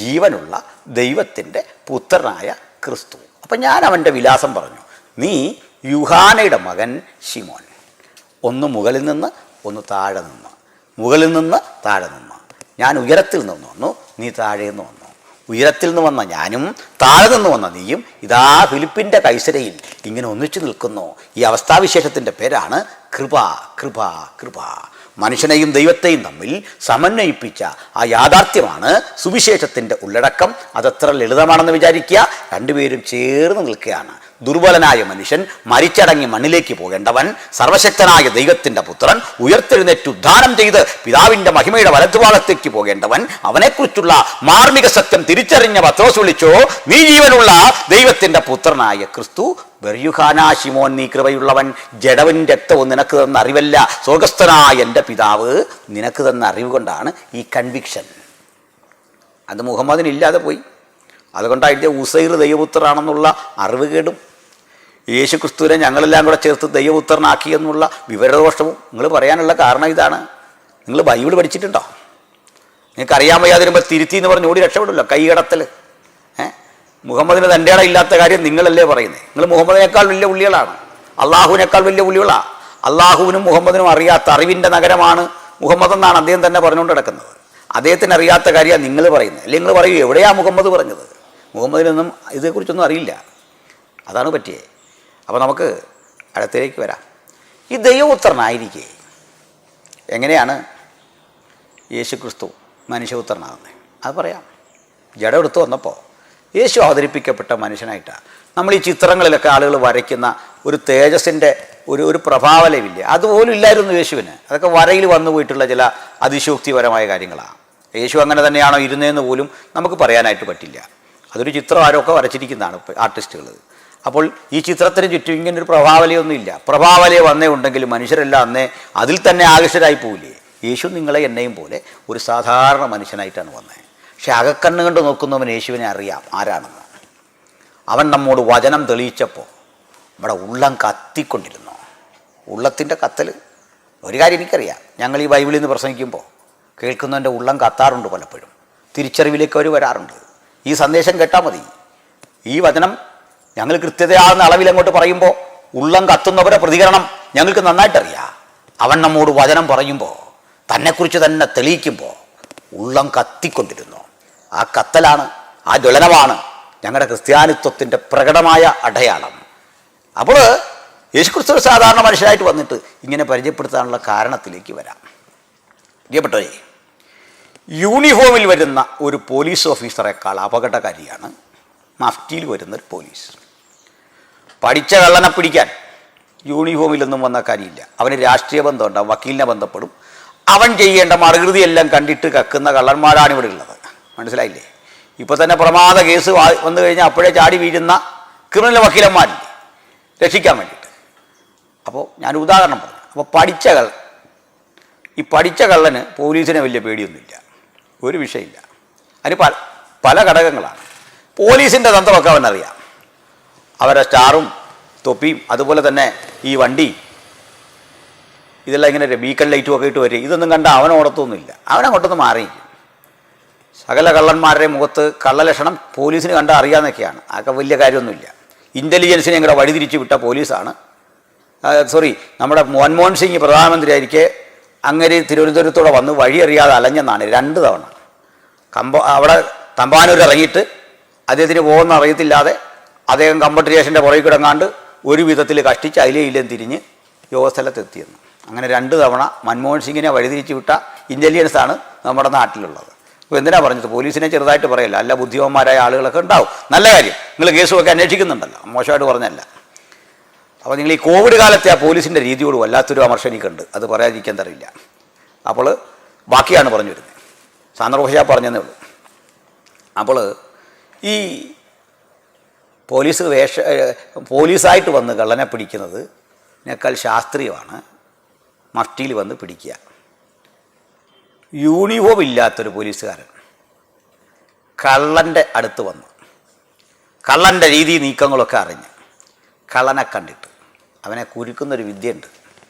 ജീവനുള്ള ദൈവത്തിൻ്റെ പുത്രനായ ക്രിസ്തു. അപ്പം ഞാൻ അവൻ്റെ വിലാസം പറഞ്ഞു, നീ യുഹാനയുടെ മകൻ ശിമോൻ. ഒന്ന് മുകളിൽ നിന്ന്, ഒന്ന് താഴെ നിന്ന്. മുകളിൽ നിന്ന് താഴെ നിന്ന്. ഞാൻ ഉയരത്തിൽ നിന്ന് വന്നു, നീ താഴെ നിന്ന് വന്നു. ഉയരത്തിൽ നിന്ന് വന്ന ഞാനും താഴെ നിന്ന് വന്ന നീയും ഇതാ ഫിലിപ്പിൻ്റെ കൈസരയിൽ ഇങ്ങനെ ഒന്നിച്ചു നിൽക്കുന്നു. ഈ അവസ്ഥാവിശേഷത്തിൻ്റെ പേരാണ് കൃപ. കൃപ കൃപ മനുഷ്യനെയും ദൈവത്തെയും തമ്മിൽ സമന്വയിപ്പിച്ച ആ യാഥാർത്ഥ്യമാണ് സുവിശേഷത്തിൻ്റെ ഉള്ളടക്കം. അതത്ര ലളിതമാണെന്ന് വിചാരിക്കുക. രണ്ടുപേരും ചേർന്ന് നിൽക്കുകയാണ്. ദുർബലനായ മനുഷ്യൻ, മരിച്ചടങ്ങി മണ്ണിലേക്ക് പോകേണ്ടവൻ, സർവശക്തനായ ദൈവത്തിൻ്റെ പുത്രൻ ഉയർത്തെഴുന്നേറ്റ് ഉദ്ധാനം ചെയ്ത് പിതാവിൻ്റെ മഹിമയുടെ വലത്തുഭാഗത്തേക്ക് പോകേണ്ടവൻ, അവനെക്കുറിച്ചുള്ള മാർമിക സത്യം തിരിച്ചറിഞ്ഞ പത്രോസ് വിളിച്ചോ, നീ ജീവനുള്ള ദൈവത്തിൻ്റെ പുത്രനായ ക്രിസ്തു. ബെർയുഖാനാ ശിമോൻ, നീ കൃപയുള്ളവൻ, ജഡവും രക്തവും നിനക്ക് തന്ന അറിവല്ല, സ്വർഗസ്ഥനായ എൻ്റെ പിതാവ് നിനക്ക് തന്ന അറിവ് കൊണ്ടാണ് ഈ കൺവിക്ഷൻ. അത് മുഹമ്മദിനില്ലാതെ പോയി. അതുകൊണ്ടായിട്ട് ഉസൈർ ദൈവപുത്രനാണെന്നുള്ള അറിവ് കേടും യേശു ക്രിസ്തുവിനെ ഞങ്ങളെല്ലാം കൂടെ ചേർത്ത് ദൈവപുത്രനാക്കി എന്നുള്ള വിവരദോഷവും നിങ്ങൾ പറയാനുള്ള കാരണം ഇതാണ്. നിങ്ങൾ ബൈബിൾ പഠിച്ചിട്ടുണ്ടോ? നിങ്ങൾക്ക് അറിയാൻ വയ്യാതിരുമ്പോൾ തിരുത്തി എന്ന് പറഞ്ഞ് ഓടി രക്ഷപ്പെടില്ല. കൈകടത്തൽ. മുഹമ്മദിന് തൻ്റെ ഇടം ഇല്ലാത്ത കാര്യം നിങ്ങളല്ലേ പറയുന്നത്. നിങ്ങൾ മുഹമ്മദിനേക്കാൾ വലിയ പുള്ളികളാണ്, അള്ളാഹുവിനേക്കാൾ വലിയ പുള്ളികളാണ്. അള്ളാഹുവിനും മുഹമ്മദിനും അറിയാത്ത അറിവിൻ്റെ നഗരമാണ് മുഹമ്മദ് എന്നാണ് അദ്ദേഹം തന്നെ പറഞ്ഞുകൊണ്ട് കിടക്കുന്നത്. അദ്ദേഹത്തിന് അറിയാത്ത കാര്യമാണ് നിങ്ങൾ പറയുന്നത്. അല്ലെങ്കിൽ നിങ്ങൾ പറയൂ, എവിടെയാണ് മുഹമ്മദ് പറഞ്ഞത്? മുഹമ്മദിനൊന്നും ഇതേക്കുറിച്ചൊന്നും അറിയില്ല. അതാണ് പറ്റിയേ. അപ്പോൾ നമുക്ക് അടുത്തേക്ക് വരാം. ഈ ദൈവപുത്രനായിരിക്കെ എങ്ങനെയാണ് യേശു ക്രിസ്തു മനുഷ്യപുത്രനാകുന്നത്? അത് പറയാം. ജഡം എടുത്തു വന്നപ്പോൾ യേശു അവതരിപ്പിക്കപ്പെട്ട മനുഷ്യനായിട്ടാണ്. നമ്മൾ ഈ ചിത്രങ്ങളിലൊക്കെ ആളുകൾ വരയ്ക്കുന്ന ഒരു തേജസ്സിൻ്റെ ഒരു പ്രഭാവലമില്ല, അതുപോലും ഇല്ലായിരുന്നു യേശുവിന്. അതൊക്കെ വരയിൽ വന്നു പോയിട്ടുള്ള ചില അതിശോക്തിപരമായ കാര്യങ്ങളാണ്. യേശു അങ്ങനെ തന്നെയാണോ ഇരുന്നതെന്ന് പോലും നമുക്ക് പറയാനായിട്ട് പറ്റില്ല. അതൊരു ചിത്രം ആരൊക്കെ വരച്ചിരിക്കുന്നതാണ് ആർട്ടിസ്റ്റുകൾ. അപ്പോൾ ഈ ചിത്രത്തിന് ചുറ്റും ഇങ്ങനൊരു പ്രഭാവലയൊന്നുമില്ല. പ്രഭാവലയെ വന്നേ ഉണ്ടെങ്കിൽ മനുഷ്യരെല്ലാം അന്നേ അതിൽ തന്നെ ആകർഷരായി പോവില്ലേ? യേശു നിങ്ങളെ എന്നെയും പോലെ ഒരു സാധാരണ മനുഷ്യനായിട്ടാണ് വന്നത്. പക്ഷെ അകക്കണ്ണ് കണ്ട് നോക്കുന്നവൻ യേശുവിനെ അറിയാം ആരാണെന്ന്. അവൻ നമ്മോട് വചനം തെളിയിച്ചപ്പോൾ ഇവിടെ ഉള്ളം കത്തിക്കൊണ്ടിരുന്നു. ഉള്ളത്തിൻ്റെ കത്തൽ ഒരു കാര്യം എനിക്കറിയാം. ഞങ്ങൾ ഈ ബൈബിളിൽ നിന്ന് പ്രസംഗിക്കുമ്പോൾ കേൾക്കുന്നവൻ്റെ ഉള്ളം കത്താറുണ്ട്. പലപ്പോഴും തിരിച്ചറിവിലേക്ക് അവർ വരാറുണ്ട്. ഈ സന്ദേശം കേട്ടാൽ മതി. ഈ വചനം ഞങ്ങൾ കൃത്യതയാകുന്ന അളവിൽ അങ്ങോട്ട് പറയുമ്പോൾ ഉള്ളം കത്തുന്നവരുടെ പ്രതികരണം ഞങ്ങൾക്ക് നന്നായിട്ടറിയാം. അവൻ നമ്മോട് വചനം പറയുമ്പോൾ, തന്നെക്കുറിച്ച് തന്നെ തെളിയിക്കുമ്പോൾ ഉള്ളം കത്തിക്കൊണ്ടിരുന്നു. ആ കത്തലാണ്, ആ ജ്വലനമാണ് ഞങ്ങളുടെ ക്രിസ്ത്യാനിത്വത്തിൻ്റെ പ്രകടമായ അടയാളം. അപ്പോൾ യേശുക്രിസ്തു സാധാരണ മനുഷ്യരായിട്ട് വന്നിട്ട് ഇങ്ങനെ പരിചയപ്പെടുത്താനുള്ള കാരണത്തിലേക്ക് വരാം. പ്രിയപ്പെട്ടവരെ, യൂണിഫോമിൽ വരുന്ന ഒരു പോലീസ് ഓഫീസറേക്കാൾ അപകടകാരിയാണ് മഫ്റ്റിയിൽ വരുന്നൊരു പോലീസ്. പഠിച്ച കള്ളനെ പിടിക്കാൻ യൂണിഫോമിലൊന്നും വന്ന കാര്യമില്ല. അവന് രാഷ്ട്രീയ ബന്ധമുണ്ടാവും, വക്കീലിനെ ബന്ധപ്പെടും. അവൻ ചെയ്യേണ്ട മറുകൃതിയെല്ലാം കണ്ടിട്ട് കക്കുന്ന കള്ളന്മാരാണ് ഇവിടെ ഉള്ളത്. മനസ്സിലായില്ലേ? ഇപ്പോൾ തന്നെ പ്രമാദ കേസ് വന്നു കഴിഞ്ഞാൽ അപ്പോഴേ ചാടി വീഴുന്ന ക്രിമിനൽ വക്കീലന്മാരില്ലേ രക്ഷിക്കാൻ വേണ്ടിയിട്ട്. അപ്പോൾ ഞാൻ ഉദാഹരണം പറഞ്ഞു. അപ്പോൾ പഠിച്ച കള്ളന് പോലീസിനെ വലിയ പേടിയൊന്നുമില്ല, ഒരു വിഷയമില്ല. അതിന് പല ഘടകങ്ങളാണ്. പോലീസിൻ്റെ തന്ത്രമൊക്കെ അവനറിയാം. അവരുടെ സ്റ്റാറും തൊപ്പിയും അതുപോലെ തന്നെ ഈ വണ്ടി ഇതെല്ലാം ഇങ്ങനെ ബീക്കൺ ലൈറ്റും ഒക്കെ ഇട്ട് വരിക. ഇതൊന്നും കണ്ട അവനോടത്തൊന്നുമില്ല. അവനങ്ങോട്ടൊന്ന് മാറിയിരിക്കും. സകല കള്ളന്മാരുടെ മുഖത്ത് കള്ളലക്ഷണം പോലീസിന് കണ്ടാൽ അറിയാമെന്നൊക്കെയാണ്. അതൊക്കെ വലിയ കാര്യമൊന്നുമില്ല. ഇൻ്റലിജൻസിനെ ഇങ്ങോട്ട് വഴിതിരിച്ച് വിട്ട പോലീസാണ്. നമ്മുടെ മൻമോഹൻ സിംഗ് പ്രധാനമന്ത്രിയായിരിക്കെ അങ്ങനെ തിരുവനന്തപുരത്തൂടെ വന്ന് വഴിയറിയാതെ അലഞ്ഞെന്നാണ് 2 തവണ. അവിടെ തമ്പാനൂർ ഇറങ്ങിയിട്ട് അദ്ദേഹത്തിന് പോകുന്ന അറിയത്തില്ലാതെ അദ്ദേഹം കമ്പട്ട് സ്റ്റേഷൻ്റെ പുറകെ കിടങ്ങാണ്ട് ഒരു വിധത്തിൽ കഷ്ടിച്ച് അതിലേയില്ലേം തിരിഞ്ഞ് യോഗസ്ഥലത്തെത്തിയെന്ന്. അങ്ങനെ 2 തവണ മൻമോഹൻ സിംഗിനെ വഴിതിരിച്ച് വിട്ട ഇൻ്റലിജൻസാണ് നമ്മുടെ നാട്ടിലുള്ളത്. അപ്പോൾ എന്തിനാണ് പറഞ്ഞത്? പോലീസിനെ ചെറുതായിട്ട് പറയല്ല, അല്ല ബുദ്ധിമാന്മാരായ ആളുകളൊക്കെ ഉണ്ടാവും. നല്ല കാര്യം, നിങ്ങൾ കേസുമൊക്കെ അന്വേഷിക്കുന്നുണ്ടല്ലോ, മോശമായിട്ട് പറഞ്ഞല്ല. അപ്പോൾ നിങ്ങൾ ഈ കോവിഡ് കാലത്തെ ആ പോലീസിൻ്റെ രീതിയോട് വല്ലാത്തൊരു അമർഷം എനിക്കുണ്ട്. അത് പറയാതിരിക്കാൻ തരില്ല. അപ്പോൾ ബാക്കിയാണ് പറഞ്ഞു വരുന്നത്. സാന്ദർഭ പറഞ്ഞതേ ഉള്ളൂ. അപ്പോൾ ഈ പോലീസായിട്ട് വന്ന് കള്ളനെ പിടിക്കുന്നതിനേക്കാൾ ശാസ്ത്രീയമാണ് മഫ്റ്റിയിൽ വന്ന് പിടിക്കുക. യൂണിഫോം ഇല്ലാത്തൊരു പോലീസുകാരൻ കള്ളൻ്റെ അടുത്ത് വന്നു, കള്ളൻ്റെ രീതി നീക്കങ്ങളൊക്കെ അറിഞ്ഞ് കള്ളനെ കണ്ടിട്ട് അവനെ കുരുക്കുന്നൊരു വിദ്യയുണ്ട്.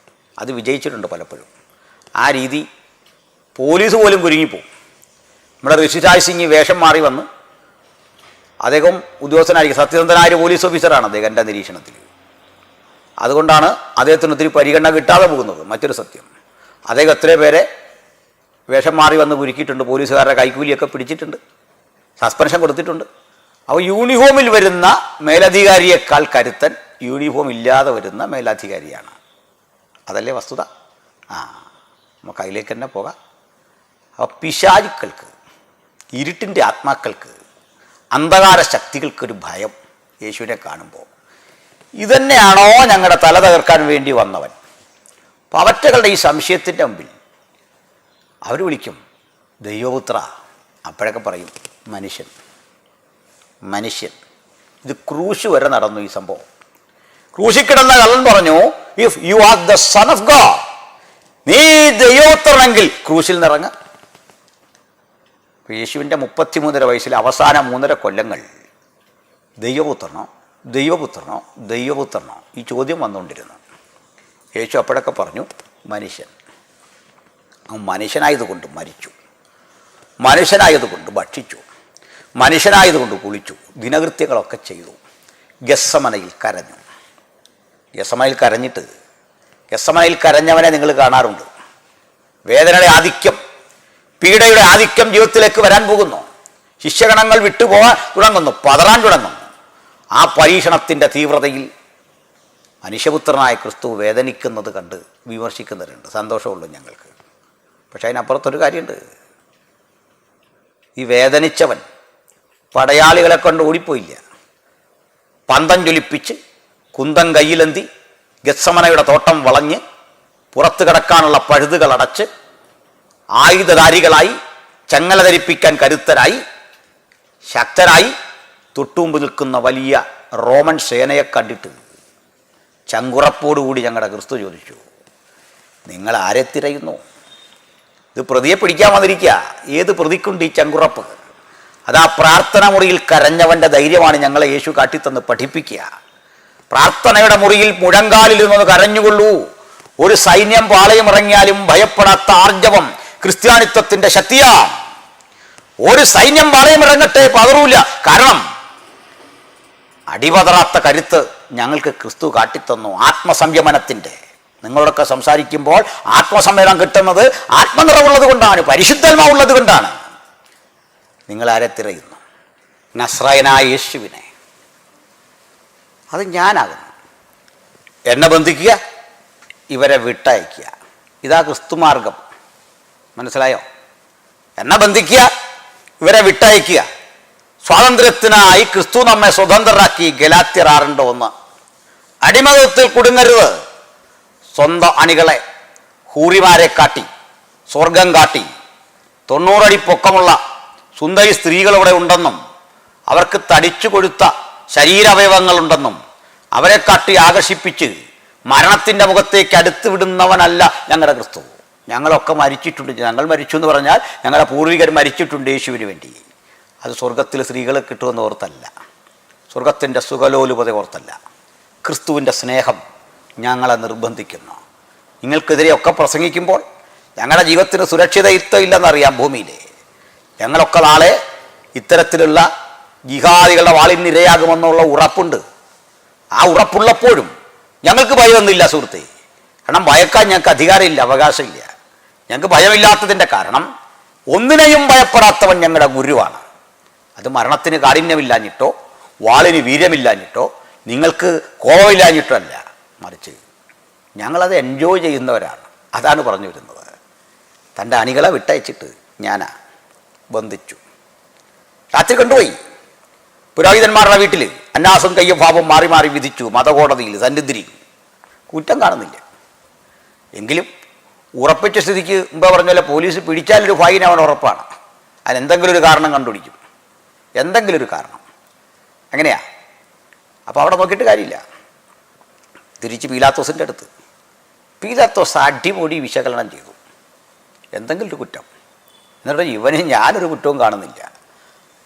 അത് വിജയിച്ചിട്ടുണ്ട് പലപ്പോഴും. ആ രീതി പോലീസ് പോലും കുരുങ്ങിപ്പോവും. നമ്മുടെ ഋഷിരാജ് സിംഗ് വേഷം മാറി വന്ന് അദ്ദേഹം ഉദ്യോഗസ്ഥനായിരിക്കും, സത്യസന്ധനായ ഒരു പോലീസ് ഓഫീസറാണ് അദ്ദേഹം എൻ്റെ നിരീക്ഷണത്തിൽ. അതുകൊണ്ടാണ് അദ്ദേഹത്തിന് ഒത്തിരി പരിഗണന കിട്ടാതെ പോകുന്നത്. മറ്റൊരു സത്യം, അദ്ദേഹം എത്രയോ പേരെ വേഷം മാറി വന്ന് കുരുക്കിയിട്ടുണ്ട്, പോലീസുകാരുടെ കൈക്കൂലിയൊക്കെ പിടിച്ചിട്ടുണ്ട്, സസ്പെൻഷൻ കൊടുത്തിട്ടുണ്ട്. അപ്പോൾ യൂണിഫോമിൽ വരുന്ന മേലധികാരിയേക്കാൾ കരുത്തൻ യൂണിഫോം ഇല്ലാതെ വരുന്ന മേലധികാരിയാണ്. അതല്ലേ വസ്തുത? നമുക്ക് അതിലേക്ക് തന്നെ പോകാം. അപ്പോൾ പിശാചുക്കൾക്ക്, ഇരുട്ടിൻ്റെ ആത്മാക്കൾക്ക്, അന്ധകാര ശക്തികൾക്കൊരു ഭയം യേശുവിനെ കാണുമ്പോൾ. ഇതന്നെയാണോ ഞങ്ങളുടെ തല തകർക്കാൻ വേണ്ടി വന്നവൻ? അപ്പം അവറ്റകളുടെ ഈ സംശയത്തിൻ്റെ മുമ്പിൽ അവർ വിളിക്കും ദൈവപുത്ര. അപ്പോഴൊക്കെ പറയും മനുഷ്യൻ. മനുഷ്യൻ. ഇത് ക്രൂശ് വരെ നടന്നു ഈ സംഭവം. ക്രൂശിൽ കിടന്ന കള്ളൻ പറഞ്ഞു, if you are the son of God, നീ ദൈവപുത്രനെങ്കിൽ ക്രൂശിൽ നിറങ്ങ. യേശുവിൻ്റെ 33 വയസ്സിൽ അവസാന 3.5 കൊല്ലങ്ങൾ ദൈവപുത്രനോ ദൈവപുത്രനോ ദൈവപുത്രനോ ഈ ചോദ്യം വന്നുകൊണ്ടിരുന്നു. യേശു അപ്പോഴൊക്കെ പറഞ്ഞു മനുഷ്യൻ. മനുഷ്യനായതുകൊണ്ട് മരിച്ചു, മനുഷ്യനായതുകൊണ്ട് ഭക്ഷിച്ചു, മനുഷ്യനായതുകൊണ്ട് കുളിച്ചു, ദിനകൃത്യങ്ങളൊക്കെ ചെയ്തു. ഗെത്സമനയിൽ കരഞ്ഞു. ഗെത്സമനയിൽ കരഞ്ഞിട്ട്, ഗെത്സമനയിൽ കരഞ്ഞവനെ നിങ്ങൾ കാണാറുണ്ട്. വേദനയുടെ ആധിക്യം, പീഡയുടെ ആധിക്യം ജീവിതത്തിലേക്ക് വരാൻ പോകുന്നു. ശിഷ്യഗണങ്ങൾ വിട്ടുപോകാൻ തുടങ്ങുന്നു, പതറാൻ തുടങ്ങുന്നു. ആ പരീക്ഷണത്തിൻ്റെ തീവ്രതയിൽ മനുഷ്യപുത്രനായ ക്രിസ്തു വേദനിക്കുന്നത് കണ്ട് വിമർശിക്കുന്നവരുണ്ട്. സന്തോഷമുള്ളൂ ഞങ്ങൾക്ക്. പക്ഷെ അതിനപ്പുറത്തൊരു കാര്യമുണ്ട്. ഈ വേദനിച്ചവൻ പടയാളികളെ കൊണ്ട് ഓടിപ്പോയില്ല. പന്തം ജ്വലിപ്പിച്ച് കുന്തം കയ്യിലെന്തി ഗെത്സമനയുടെ തോട്ടം വളഞ്ഞ് പുറത്തു കിടക്കാനുള്ള പഴുതുകൾ അടച്ച് ആയുധധാരികളായി, ചങ്ങല ധരിപ്പിക്കാൻ കരുത്തരായി, ശക്തരായി തൊട്ടുമുമ്പ് നിൽക്കുന്ന വലിയ റോമൻ സേനയെ കണ്ടിട്ട് ചങ്കുറപ്പോടുകൂടി ഞങ്ങളുടെ ക്രിസ്തു ചോദിച്ചു, നിങ്ങൾ ആരെ തിരയുന്നു? ഇത് പ്രതിയെ പിടിക്കാൻ വന്നിരിക്കുക. ഏത് പ്രതിക്കുണ്ട് ഈ ചങ്കുറപ്പ്? അതാ പ്രാർത്ഥന മുറിയിൽ കരഞ്ഞവൻ്റെ ധൈര്യമാണ് ഞങ്ങളെ യേശു കാട്ടിത്തന്ന് പഠിപ്പിക്കുക. പ്രാർത്ഥനയുടെ മുറിയിൽ മുഴങ്കാലിൽ നിന്ന് കരഞ്ഞുകൊള്ളൂ. ഒരു സൈന്യം പാളയമിറങ്ങിയാലും ഭയപ്പെടാത്ത ആർജവം ക്രിസ്ത്യാനിത്വത്തിൻ്റെ ശക്തിയാ. ഒരു സൈന്യം പാളയമിറങ്ങട്ടെ, പതറൂല. കാരണം അടിപതറാത്ത കരുത്ത് ഞങ്ങൾക്ക് ക്രിസ്തു കാട്ടിത്തന്നു. ആത്മസംയമനത്തിൻ്റെ. നിങ്ങളോടൊക്കെ സംസാരിക്കുമ്പോൾ ആത്മസംയമനം കിട്ടുന്നത് ആത്മനിറവുള്ളത് കൊണ്ടാണ്, പരിശുദ്ധാത്മാവുള്ളത് കൊണ്ടാണ്. നിങ്ങളാരെ തിരയുന്നു? നസ്രായനായ യേശുവിനെ. അത് ഞാനാകുന്നു. എന്നെ ബന്ധിക്കുക, ഇവരെ വിട്ടയക്കുക. ഇതാ ക്രിസ്തുമാർഗം. മനസ്സിലായോ? എന്നെ ബന്ധിക്കുക, ഇവരെ വിട്ടയക്കുക. സ്വാതന്ത്ര്യത്തിനായി ക്രിസ്തു നമ്മെ സ്വതന്ത്രരാക്കി. ഗലാത്യർ 6:1. അടിമതത്തിൽ കുടുങ്ങരുത്. സ്വന്തം അണികളെ ഹൂറിമാരെ കാട്ടി, സ്വർഗം കാട്ടി, 90 അടി പൊക്കമുള്ള സുന്ദരി സ്ത്രീകളിവിടെ ഉണ്ടെന്നും അവർക്ക് തടിച്ചു കൊഴുത്ത ശരീരാവയവങ്ങളുണ്ടെന്നും അവരെ കാട്ടി ആകർഷിപ്പിച്ച് മരണത്തിൻ്റെ മുഖത്തേക്ക് അടുത്ത് വിടുന്നവനല്ല ഞങ്ങളുടെ ക്രിസ്തു. ഞങ്ങളൊക്കെ മരിച്ചിട്ടുണ്ട്. ഞങ്ങൾ മരിച്ചു എന്ന് പറഞ്ഞാൽ ഞങ്ങളുടെ പൂർവികർ മരിച്ചിട്ടുണ്ട് യേശുവിന് വേണ്ടി. അത് സ്വർഗത്തിൽ സ്ത്രീകളെ കിട്ടുമെന്ന് ഓർത്തല്ല, സ്വർഗത്തിൻ്റെ സുഖലോലുപത ഓർത്തല്ല. ക്രിസ്തുവിൻ്റെ സ്നേഹം ഞങ്ങളെ നിർബന്ധിക്കുന്നു. നിങ്ങൾക്കെതിരെയൊക്കെ പ്രസംഗിക്കുമ്പോൾ ഞങ്ങളുടെ ജീവിതത്തിന് സുരക്ഷിതത്വം ഇല്ലെന്നറിയാം ഭൂമിയിൽ. ഞങ്ങളൊക്കെ നാളെ ഇത്തരത്തിലുള്ള ജിഹാദികളുടെ വാളിനിരയാകുമെന്നുള്ള ഉറപ്പുണ്ട്. ആ ഉറപ്പുള്ളപ്പോഴും ഞങ്ങൾക്ക് ഭയമൊന്നുമില്ല സുഹൃത്തെ. കാരണം ഭയക്കാൻ ഞങ്ങൾക്ക് അധികാരമില്ല, അവകാശമില്ല. ഞങ്ങൾക്ക് ഭയമില്ലാത്തതിൻ്റെ കാരണം ഒന്നിനെയും ഭയപ്പെടാത്തവൻ ഞങ്ങളുടെ ഗുരുവാണ്. അത് മരണത്തിന് കാഠിന്യമില്ലാഞ്ഞിട്ടോ വാളിന് വീര്യമില്ലാഞ്ഞിട്ടോ നിങ്ങൾക്ക് കോപമില്ലാഞ്ഞിട്ടോ അല്ല, മറിച്ച് ഞങ്ങളത് എൻജോയ് ചെയ്യുന്നവരാണ്. അതാണ് പറഞ്ഞു വരുന്നത്. തൻ്റെ അണികളെ വിട്ടയച്ചിട്ട് ഞാനാ ബന്ധിച്ചു. രാത്രി കൊണ്ടുപോയി പുരോഹിതന്മാരുടെ വീട്ടിൽ അന്നാസും കയ്യഭാവം മാറി മാറി വിധിച്ചു. മതകോടതിയിൽ സന്നിധി കുറ്റം കാണുന്നില്ല. എങ്കിലും ഉറപ്പിച്ച സ്ഥിതിക്ക് മുമ്പ് പറഞ്ഞ പോലെ പോലീസ് പിടിച്ചാലൊരു ഫൈൻ അവൻ ഉറപ്പാണ്. അതിനെന്തെങ്കിലും ഒരു കാരണം കണ്ടുപിടിക്കും, എന്തെങ്കിലും ഒരു കാരണം. എങ്ങനെയാ? അപ്പോൾ അവിടെ നോക്കിയിട്ട് കാര്യമില്ല. തിരിച്ച് പീലാത്തോസിൻ്റെ അടുത്ത്. പീലാത്തോസ് അടിപൊളി വിശകലനം ചെയ്തു. എന്തെങ്കിലും ഒരു കുറ്റം. എന്നിട്ട് ഇവന് ഞാനൊരു കുറ്റവും കാണുന്നില്ല,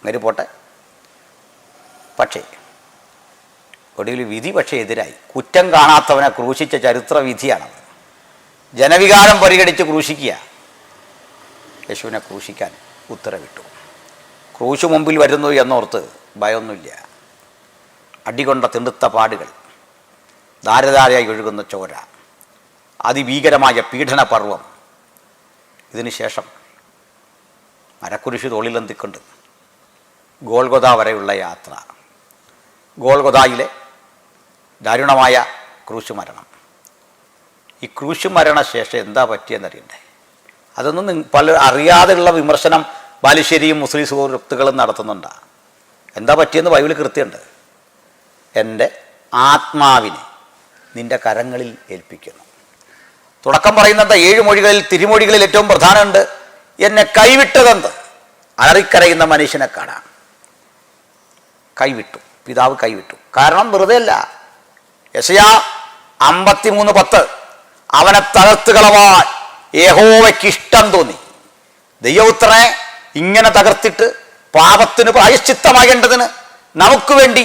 അങ്ങനെ പോട്ടെ. പക്ഷേ ഒടുവിൽ വിധി പക്ഷേ എതിരായി. കുറ്റം കാണാത്തവനെ ക്രൂശിച്ച ചരിത്ര വിധിയാണത്. ജനവികാരം പരിഗണിച്ച് ക്രൂശിക്കുക. യേശുവിനെ ക്രൂശിക്കാൻ ഉത്തരവിട്ടു. ക്രൂശ് മുമ്പിൽ വരുന്നു എന്നോർത്ത് ഭയമൊന്നുമില്ല. അടികൊണ്ട തിണ്ടുത്ത പാടുകൾ, ധാരധാരയായി ഒഴുകുന്ന ചോര, അതിഭീകരമായ പീഡനപർവം. ഇതിനു ശേഷം മരക്കുരിശ് തോളിലെന്തിക്കൊണ്ട് ഗോൽഗൊഥ വരെയുള്ള യാത്ര. ഗോൽഗൊഥയിലെ ദാരുണമായ ക്രൂശ് മരണം. ഈ ക്രൂശ് മരണശേഷം എന്താ പറ്റിയെന്നറിയണ്ടേ? അതൊന്നും പല അറിയാതെയുള്ള വിമർശനം ബാലുശ്ശേരിയും മുസ്ലിം സുഹൃത്തുക്കളും നടത്തുന്നുണ്ട്. എന്താ പറ്റിയെന്ന് ബൈബിളിൽ കൃത്യമുണ്ട്. എൻ്റെ ആത്മാവിനെ നിന്റെ കരങ്ങളിൽ ഏൽപ്പിക്കുന്നു. തുടക്കം പറയുന്നത് 7 മൊഴികളിൽ, തിരുമൊഴികളിൽ ഏറ്റവും പ്രധാനമുണ്ട്, എന്നെ കൈവിട്ടതെന്ത്? അലറിക്കരയുന്ന മനുഷ്യനെ കാണാം. കൈവിട്ടു, പിതാവ് കൈവിട്ടു. കാരണം വെറുതെ അല്ല. യെശയ്യാ 53:10 അവനെ തകർത്ത് കളവാൻ യഹോവയ്ക്ക് ഇഷ്ടം തോന്നി. ദൈവപുത്രനെ ഇങ്ങനെ തകർത്തിട്ട് പാപത്തിന് പ്രായശ്ചിത്തമാകേണ്ടതിന്, നമുക്ക് വേണ്ടി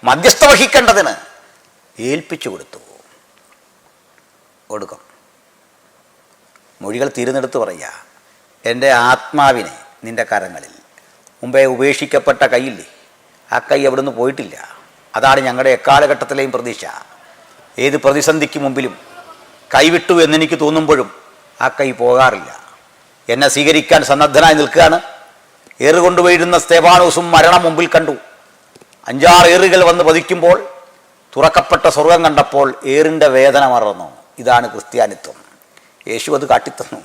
മധ്യസ്ഥ വഹിക്കേണ്ടതിന് ഏൽപ്പിച്ചു കൊടുക്കും. മൊഴികൾ തീരുന്നെടുത്ത് പറയുക, എൻ്റെ ആത്മാവിനെ നിൻ്റെ കരങ്ങളിൽ. മുമ്പേ ഉപേക്ഷിക്കപ്പെട്ട കൈയില്ലേ, ആ കൈ അവിടുന്ന് പോയിട്ടില്ല. അതാണ് ഞങ്ങളുടെ എക്കാലഘട്ടത്തിലെയും പ്രതീക്ഷ. ഏത് പ്രതിസന്ധിക്ക് മുമ്പിലും കൈവിട്ടു എന്നെനിക്ക് തോന്നുമ്പോഴും ആ കൈ പോകാറില്ല. എന്നെ സ്വീകരിക്കാൻ സന്നദ്ധനായി നിൽക്കുകയാണ്. ഏറുകൊണ്ടുപോയിരുന്ന സ്തെഫാനോസും മരണം മുമ്പിൽ കണ്ടു. 5-6 ഏറുകൾ വന്ന് പതിക്കുമ്പോൾ തുറക്കപ്പെട്ട സ്വർഗം കണ്ടപ്പോൾ ഏറിൻ്റെ വേദന മറന്നു. ഇതാണ് ക്രിസ്ത്യാനിത്വം. യേശു അത് കാട്ടിത്തന്നു.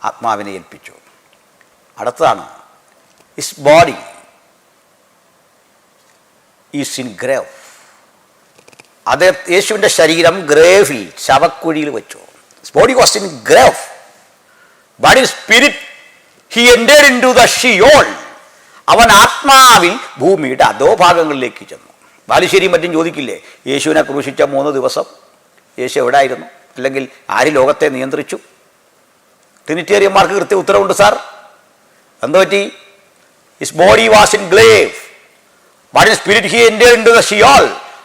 ആത്മാവിനെ ഏൽപ്പിച്ചു. അടുത്തതാണ്, his body is in grave. അത് യേശുവിൻ്റെ ശരീരം ഗ്രേവിൽ, ശവക്കുഴിയിൽ വെച്ചു. His body was in grave but his spirit he entered into the Sheol. അവൻ ആത്മാവിൽ ഭൂമിയുടെ അധോഭാഗങ്ങളിലേക്ക് ചെന്നു. ബാലുശ്ശേരിയും മറ്റും ചോദിക്കില്ലേ, യേശുവിനെ ക്രൂശിച്ച 3 ദിവസം യേശു എവിടെയായിരുന്നു? അല്ലെങ്കിൽ ആര് ലോകത്തെ നിയന്ത്രിച്ചു? ട്രിനിറ്റേറിയന്മാർക്ക് കൃത്യ ഉത്തരവുണ്ട് സാർ. എന്ത് പറ്റി? His body was in grave but his spirit he entered into the Sheol.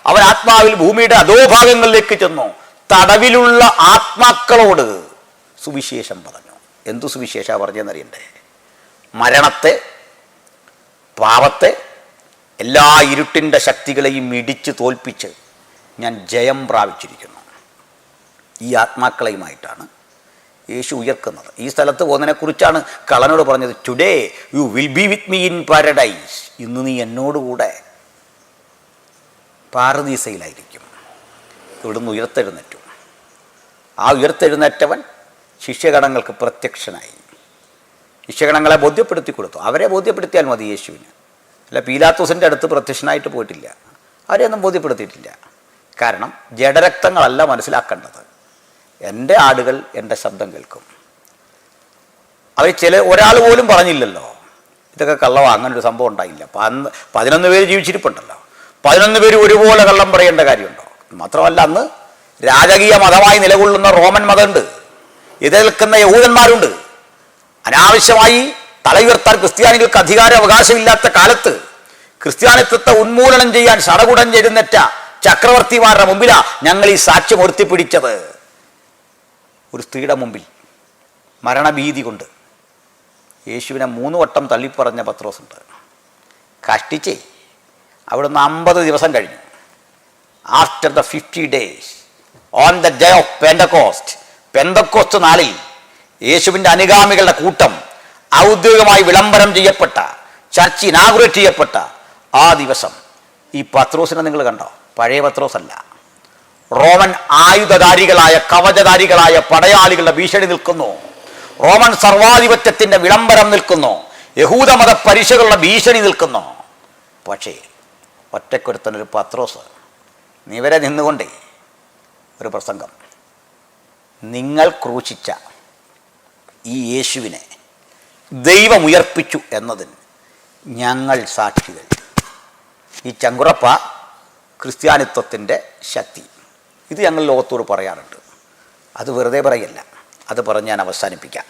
അവൻ ആത്മാവിൽ ഭൂമിയുടെ അധോഭാഗങ്ങളിലേക്ക് ചെന്നു. തടവിലുള്ള ആത്മാക്കളോട് സുവിശേഷം പറഞ്ഞു. എന്തു സുവിശേഷ പറഞ്ഞെന്നറിയണ്ടേ? മരണത്തെ, പാപത്തെ, എല്ലാ ഇരുട്ടിൻ്റെ ശക്തികളെയും ഇടിച്ച് തോൽപ്പിച്ച് ഞാൻ ജയം പ്രാപിച്ചിരിക്കുന്നു. ഈ ആത്മാക്കളെയുമായിട്ടാണ് യേശു ഉയർക്കുന്നത്. ഈ സ്ഥലത്ത് പോകുന്നതിനെക്കുറിച്ചാണ് കള്ളനോട് പറഞ്ഞത്, today you will be with me in paradise. ഇന്ന് നീ എന്നോടുകൂടെ പാരദീസയിലായിരിക്കും. ഇവിടുന്ന് ഉയർത്തെഴുന്നേറ്റു. ആ ഉയർത്തെഴുന്നേറ്റവൻ ശിഷ്യഗണങ്ങൾക്ക് പ്രത്യക്ഷനായി. ശിഷ്യഗണങ്ങളെ ബോധ്യപ്പെടുത്തി കൊടുത്തു. അവരെ ബോധ്യപ്പെടുത്തിയാൽ മതി യേശുവിന്. അല്ല, പീലാത്തോസിൻ്റെ അടുത്ത് പ്രത്യക്ഷനായിട്ട് പോയിട്ടില്ല. അവരെയൊന്നും ബോധ്യപ്പെടുത്തിയിട്ടില്ല. കാരണം ജഡരക്തങ്ങളല്ല മനസ്സിലാക്കേണ്ടത്. എൻ്റെ ആടുകൾ എൻ്റെ ശബ്ദം കേൾക്കും. അവർ ഒരാൾ പോലും പറഞ്ഞില്ലല്ലോ ഇതൊക്കെ കള്ളവാ, അങ്ങനൊരു സംഭവം ഉണ്ടായില്ല. 11 പേര് ജീവിച്ചിരിപ്പുണ്ടല്ലോ. 11 പേര് ഒരുപോലെ കള്ളം പറയേണ്ട കാര്യമുണ്ടോ? മാത്രമല്ല, അന്ന് രാജകീയ മതമായി നിലകൊള്ളുന്ന റോമൻ മതമുണ്ട്, എതിർക്കുന്ന യഹൂദന്മാരുണ്ട്. അനാവശ്യമായി തലയുയർത്താൻ ക്രിസ്ത്യാനികൾക്ക് അധികാരാവകാശമില്ലാത്ത കാലത്ത് ക്രിസ്ത്യാനിത്വത്തെ ഉന്മൂലനം ചെയ്യാൻ സടകുടം ചെരുന്നേറ്റ ചക്രവർത്തിമാരുടെ മുമ്പിലാ ഞങ്ങൾ ഈ സാക്ഷ്യം ഉയർത്തിപ്പിടിച്ചത്. ഒരു സ്ത്രീയുടെ മുമ്പിൽ മരണഭീതി കൊണ്ട് യേശുവിനെ 3 വട്ടം തള്ളിപ്പറഞ്ഞ പത്രോസുണ്ട്. കഷ്ടിച്ചേ അവിടുന്ന് 50 ദിവസം കഴിഞ്ഞു. After the 50 days on the day of Pentecost നാളിൽ യേശുവിൻ്റെ അനുഗാമികളുടെ കൂട്ടം ഔദ്യോഗികമായി വിളംബരം ചെയ്യപ്പെട്ട, ചർച്ച് ഇനാഗുറേറ്റ് ചെയ്യപ്പെട്ട ആ ദിവസം ഈ പത്രോസിനെ നിങ്ങൾ കണ്ടോ? പഴയ പത്രോസല്ല. റോമൻ ആയുധധാരികളായ, കവചധാരികളായ പടയാളികളുടെ ഭീഷണി നിൽക്കുന്നു. റോമൻ സർവാധിപത്യത്തിൻ്റെ വിളംബരം നിൽക്കുന്നു. യഹൂദമത പരീക്ഷകളുടെ ഭീഷണി നിൽക്കുന്നു. പക്ഷേ ഒറ്റക്കൊരുത്തനൊരു പത്രോസ് നിവരെ നിന്നുകൊണ്ടേ ഒരു പ്രസംഗം, നിങ്ങൾ ക്രൂശിച്ച ഈ യേശുവിനെ ദൈവം ഉയർപ്പിച്ചു എന്നതിന് ഞങ്ങൾ സാക്ഷികൾ. ഈ ചങ്കുറപ്പ ക്രിസ്ത്യാനിത്വത്തിൻ്റെ ശക്തി. ഇത് ഞങ്ങൾ ലോകത്തോട് പറയാറുണ്ട്. അത് വെറുതെ പറയല്ല, അത് പറഞ്ഞ് ഞാൻ അവസാനിപ്പിക്കാം.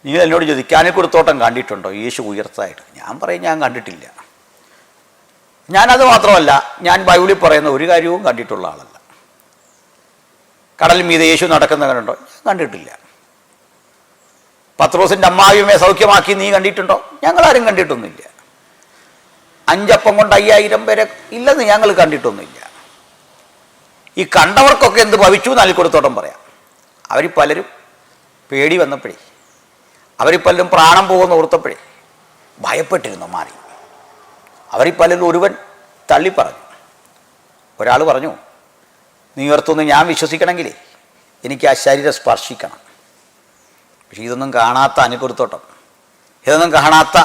നിങ്ങൾ എന്നോട് ചോദിക്കാനെ കൊടുത്തോട്ടം കണ്ടിട്ടുണ്ടോ യേശു ഉയർത്തായിട്ട്? ഞാൻ പറയും ഞാൻ കണ്ടിട്ടില്ല. ഞാനത് മാത്രമല്ല, ഞാൻ ബൈബിളിൽ പറയുന്ന ഒരു കാര്യവും കണ്ടിട്ടുള്ള ആളല്ല. കടൽ മീതെ യേശു നടക്കുന്ന കണ്ടുണ്ടോ? ഞാൻ കണ്ടിട്ടില്ല. പത്രോസിൻ്റെ അമ്മാവിയമ്മയെ സൗഖ്യമാക്കി നീ കണ്ടിട്ടുണ്ടോ? ഞങ്ങളാരും കണ്ടിട്ടൊന്നുമില്ല. 5 അപ്പം കൊണ്ട് 5000 പേരെ ഇല്ലെന്ന് ഞങ്ങൾ കണ്ടിട്ടൊന്നുമില്ല. ഈ കണ്ടവർക്കൊക്കെ എന്ത് ഭവിച്ചു എന്ന് കൊടുത്തോട്ടം പറയാം. അവർ പലരും പേടി വന്നപ്പോഴേ, അവർ പലരും പ്രാണം പോകുന്ന ഓർത്തപ്പോഴേ ഭയപ്പെട്ടിരുന്നു, മാറി. അവരിൽ പലരും ഒരുവൻ തള്ളിപ്പറഞ്ഞു. ഒരാൾ പറഞ്ഞു, നീ ഉയർത്തുമെന്ന് ഞാൻ വിശ്വസിക്കണമെങ്കിലേ എനിക്ക് ആ ശരീരം സ്പർശിക്കണം. പക്ഷെ ഇതൊന്നും കാണാത്ത അനുകൊടുത്തോട്ടം, ഇതൊന്നും കാണാത്ത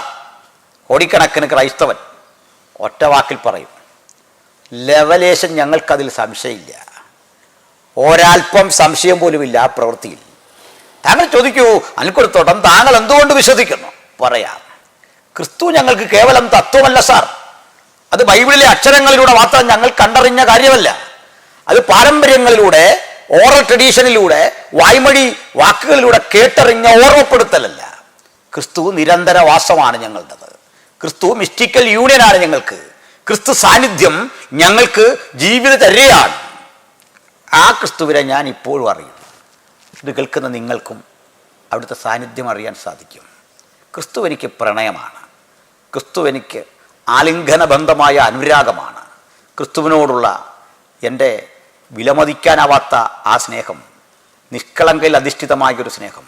കോടിക്കണക്കിന് ക്രൈസ്തവൻ ഒറ്റ വാക്കിൽ പറയും, ലെവലേശം ഞങ്ങൾക്കതിൽ സംശയമില്ല, ഒരൽപ്പം സംശയം പോലുമില്ല ആ പ്രവൃത്തിയിൽ. താങ്കൾ ചോദിക്കൂ, അൽക്കൊടുത്തോട്ടം താങ്കൾ എന്തുകൊണ്ട് വിശ്വസിക്കുന്നു? പറയാം. ക്രിസ്തു ഞങ്ങൾക്ക് കേവലം തത്വമല്ല സാർ, അത് ബൈബിളിലെ അക്ഷരങ്ങളിലൂടെ മാത്രം ഞങ്ങൾ കണ്ടറിഞ്ഞ കാര്യമല്ല, അത് പാരമ്പര്യങ്ങളിലൂടെ, ഓറൽ ട്രഡീഷനിലൂടെ, വായ്മൊഴി വാക്കുകളിലൂടെ കേട്ടറിഞ്ഞ ഓർമ്മപ്പെടുത്തലല്ല. ക്രിസ്തു നിരന്തര വാസമാണ് ഞങ്ങളുടേത്. ക്രിസ്തു മിസ്റ്റിക്കൽ യൂണിയനാണ് ഞങ്ങൾക്ക്. ക്രിസ്തു സാന്നിധ്യം ഞങ്ങൾക്ക് ജീവിതചര്യയാണ്. ആ ക്രിസ്തുവിനെ ഞാൻ ഇപ്പോഴും അറിയുന്നു. ഇത് കേൾക്കുന്ന നിങ്ങൾക്കും അവിടുത്തെ സാന്നിധ്യം അറിയാൻ സാധിക്കും. ക്രിസ്തു എനിക്ക് പ്രണയമാണ്. ക്രിസ്തു എനിക്ക് ആലിംഗനബന്ധമായ അനുരാഗമാണ്. ക്രിസ്തുവിനോടുള്ള എൻ്റെ വിലമതിക്കാനാവാത്ത ആ സ്നേഹം, നിഷ്കളങ്കയിൽ അധിഷ്ഠിതമായൊരു സ്നേഹം,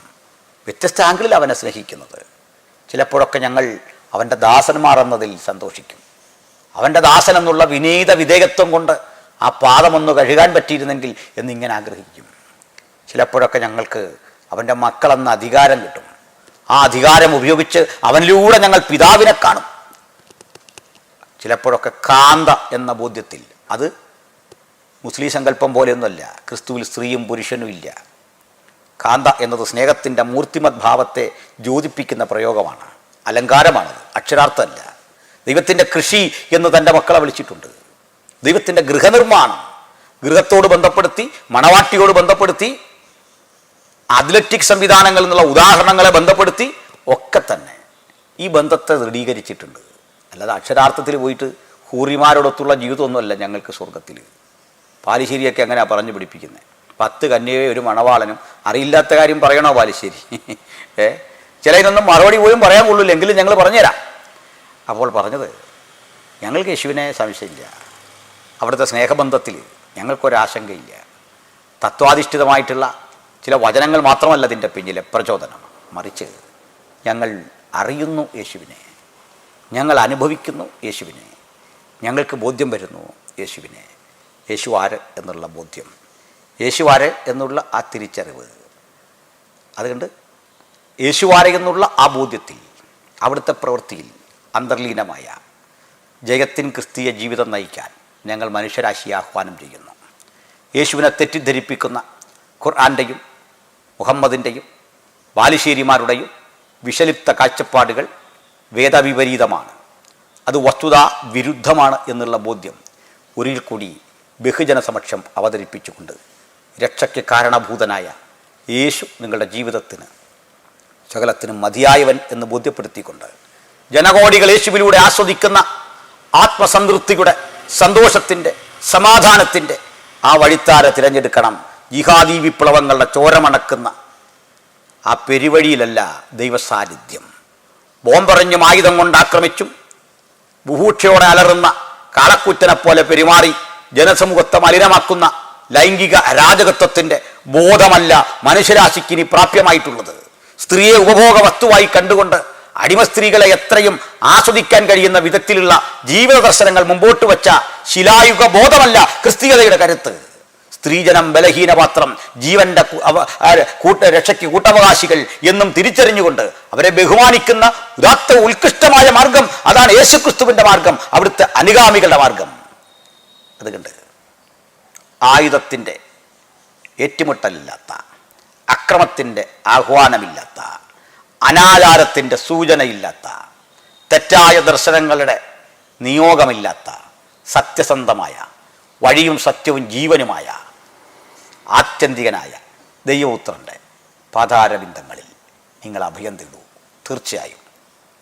വ്യത്യസ്ത ആംഗിളിൽ അവനെ സ്നേഹിക്കുന്നത്. ചിലപ്പോഴൊക്കെ ഞങ്ങൾ അവൻ്റെ ദാസന്മാർ എന്നതിൽ സന്തോഷിക്കും. അവൻ്റെ ദാസൻ എന്നുള്ള വിനീത വിധേയത്വം കൊണ്ട് ആ പാദമൊന്ന് കഴുകാൻ പറ്റിയിരുന്നെങ്കിൽ എന്നിങ്ങനെ ആഗ്രഹിക്കും. ചിലപ്പോഴൊക്കെ ഞങ്ങൾക്ക് അവൻ്റെ മക്കളെന്ന അധികാരം കിട്ടും. ആ അധികാരം ഉപയോഗിച്ച് അവനിലൂടെ ഞങ്ങൾ പിതാവിനെ കാണും. ചിലപ്പോഴൊക്കെ കാന്ത എന്ന ബോധ്യത്തിൽ, അത് മുസ്ലിം സങ്കല്പം പോലെയൊന്നുമല്ല, ക്രിസ്തുവിൽ സ്ത്രീയും പുരുഷനും ഇല്ല. കാന്ത എന്നത് സ്നേഹത്തിൻ്റെ മൂർത്തിമത് ഭാവത്തെ ദ്യോതിപ്പിക്കുന്ന പ്രയോഗമാണ്, അലങ്കാരമാണത്, അക്ഷരാർത്ഥമല്ല. ദൈവത്തിൻ്റെ കൃഷി എന്ന് തൻ്റെ മക്കളെ വിളിച്ചിട്ടുണ്ട്. ദൈവത്തിൻ്റെ ഗൃഹനിർമ്മാണം, ഗൃഹത്തോട് ബന്ധപ്പെടുത്തി, മണവാട്ടിയോട് ബന്ധപ്പെടുത്തി, അത്ലറ്റിക് സംവിധാനങ്ങൾ എന്നുള്ള ഉദാഹരണങ്ങളെ ബന്ധപ്പെടുത്തി ഒക്കെ തന്നെ ഈ ബന്ധത്തെ ദൃഢീകരിച്ചിട്ടുണ്ട്. അല്ലാതെ അക്ഷരാർത്ഥത്തിൽ പോയിട്ട് ഹൂറിമാരോടൊത്തുള്ള ജീവിതമൊന്നുമല്ല ഞങ്ങൾക്ക് സ്വർഗത്തിൽ. പാലിശ്ശേരിയൊക്കെ അങ്ങനെയാണ് പറഞ്ഞു പിടിപ്പിക്കുന്നത്. 10 കന്യകയെ ഒരു മണവാളനും. അറിയില്ലാത്ത കാര്യം പറയണോ പാലിശ്ശേരി? ചിലതിനൊന്നും മറുപടി പോലും പറയാൻ കൊള്ളില്ല, എങ്കിലും ഞങ്ങൾ പറഞ്ഞുതരാം. അപ്പോൾ പറഞ്ഞത്, ഞങ്ങൾക്ക് യേശുവിനെ സംശയമില്ല. അവിടുത്തെ സ്നേഹബന്ധത്തിൽ ഞങ്ങൾക്കൊരാശങ്കയില്ല. തത്വാധിഷ്ഠിതമായിട്ടുള്ള ചില വചനങ്ങൾ മാത്രമല്ല അതിൻ്റെ പിന്നിലെ പ്രചോദനം, മറിച്ച് ഞങ്ങൾ അറിയുന്നു യേശുവിനെ, ഞങ്ങൾ അനുഭവിക്കുന്നു യേശുവിനെ, ഞങ്ങൾക്ക് ബോധ്യം വരുന്നു യേശുവിനെ. യേശു ആര് എന്നുള്ള ബോധ്യം, യേശു ആര് എന്നുള്ള ആ തിരിച്ചറിവ്, അതുകൊണ്ട് യേശു ആര് എന്നുള്ള ആ ബോധ്യത്തിൽ, അവിടുത്തെ പ്രവൃത്തിയിൽ അന്തർലീനമായ ജയത്തിൻ ക്രിസ്തീയ ജീവിതം നയിക്കാൻ ഞങ്ങൾ മനുഷ്യരാശിയെ ആഹ്വാനം ചെയ്യുന്നു. യേശുവിനെ തെറ്റിദ്ധരിപ്പിക്കുന്ന ഖുർആൻ്റെയും മുഹമ്മദിൻ്റെയും ബാലുശ്ശേരിമാരുടെയും വിഷലിപ്ത കാഴ്ചപ്പാടുകൾ വേദവിപരീതമാണ്, അത് വസ്തുതാ വിരുദ്ധമാണ് എന്നുള്ള ബോധ്യം ഒരിക്കൽ കൂടി ബഹുജന സമക്ഷം അവതരിപ്പിച്ചുകൊണ്ട് രക്ഷയ്ക്ക് കാരണഭൂതനായ യേശു നിങ്ങളുടെ ജീവിതത്തിന് സകലത്തിനും മതിയായവൻ എന്ന് ബോധ്യപ്പെടുത്തിക്കൊണ്ട് ജനകോടികൾ യേശുവിലൂടെ ആസ്വദിക്കുന്ന ആത്മസംതൃപ്തിയുടെ, സന്തോഷത്തിൻ്റെ, സമാധാനത്തിൻ്റെ ആ വഴിത്താര തിരഞ്ഞെടുക്കണം. ജിഹാദി വിപ്ലവങ്ങളുടെ ചോരമണക്കുന്ന ആ പെരുവഴിയിലല്ല ദൈവസാന്നിധ്യം. ബോംബെറിഞ്ഞും ആയുധം കൊണ്ട് ആക്രമിച്ചും ബുഭൂക്ഷയോടെ അലറുന്ന കാളക്കൂറ്റനെ പോലെ പെരുമാറി ജനസമൂഹത്തെ മലിനമാക്കുന്ന ലൈംഗിക അരാജകത്വത്തിൻ്റെ ബോധമല്ല മനുഷ്യരാശിക്കിനി പ്രാപ്യമായിട്ടുള്ളത്. സ്ത്രീയെ ഉപഭോഗ വസ്തുവായി കണ്ടുകൊണ്ട് അടിമ സ്ത്രീകളെ എത്രയും ആസ്വദിക്കാൻ കഴിയുന്ന വിധത്തിലുള്ള ജീവിത ദർശനങ്ങൾ മുമ്പോട്ട് വച്ച ശിലായുഗ ബോധമല്ല ക്രിസ്തീയതയുടെ കരുത്ത്. സ്ത്രീജനം ബലഹീനപാത്രം, ജീവന്റെ രക്ഷയ്ക്ക് കൂട്ടവകാശികൾ എന്നും തിരിച്ചറിഞ്ഞുകൊണ്ട് അവരെ ബഹുമാനിക്കുന്ന ഉദാത്ത ഉത്കൃഷ്ടമായ മാർഗം, അതാണ് യേശുക്രിസ്തുവിൻ്റെ മാർഗം, അവിടുത്തെ അനുഗാമികളുടെ മാർഗം. അതുകൊണ്ട് ആയുധത്തിൻ്റെ ഏറ്റുമുട്ടലില്ലാത്ത, അക്രമത്തിൻ്റെ ആഹ്വാനമില്ലാത്ത, അനാചാരത്തിൻ്റെ സൂചനയില്ലാത്ത, തെറ്റായ ദർശനങ്ങളുടെ നിയോഗമില്ലാത്ത, സത്യസന്ധമായ, വഴിയും സത്യവും ജീവനുമായ ആത്യന്തികനായ ദൈവപുത്രൻ്റെ പാതാരബിന്ദങ്ങളിൽ നിങ്ങൾ അഭയം തേടൂ. തീർച്ചയായും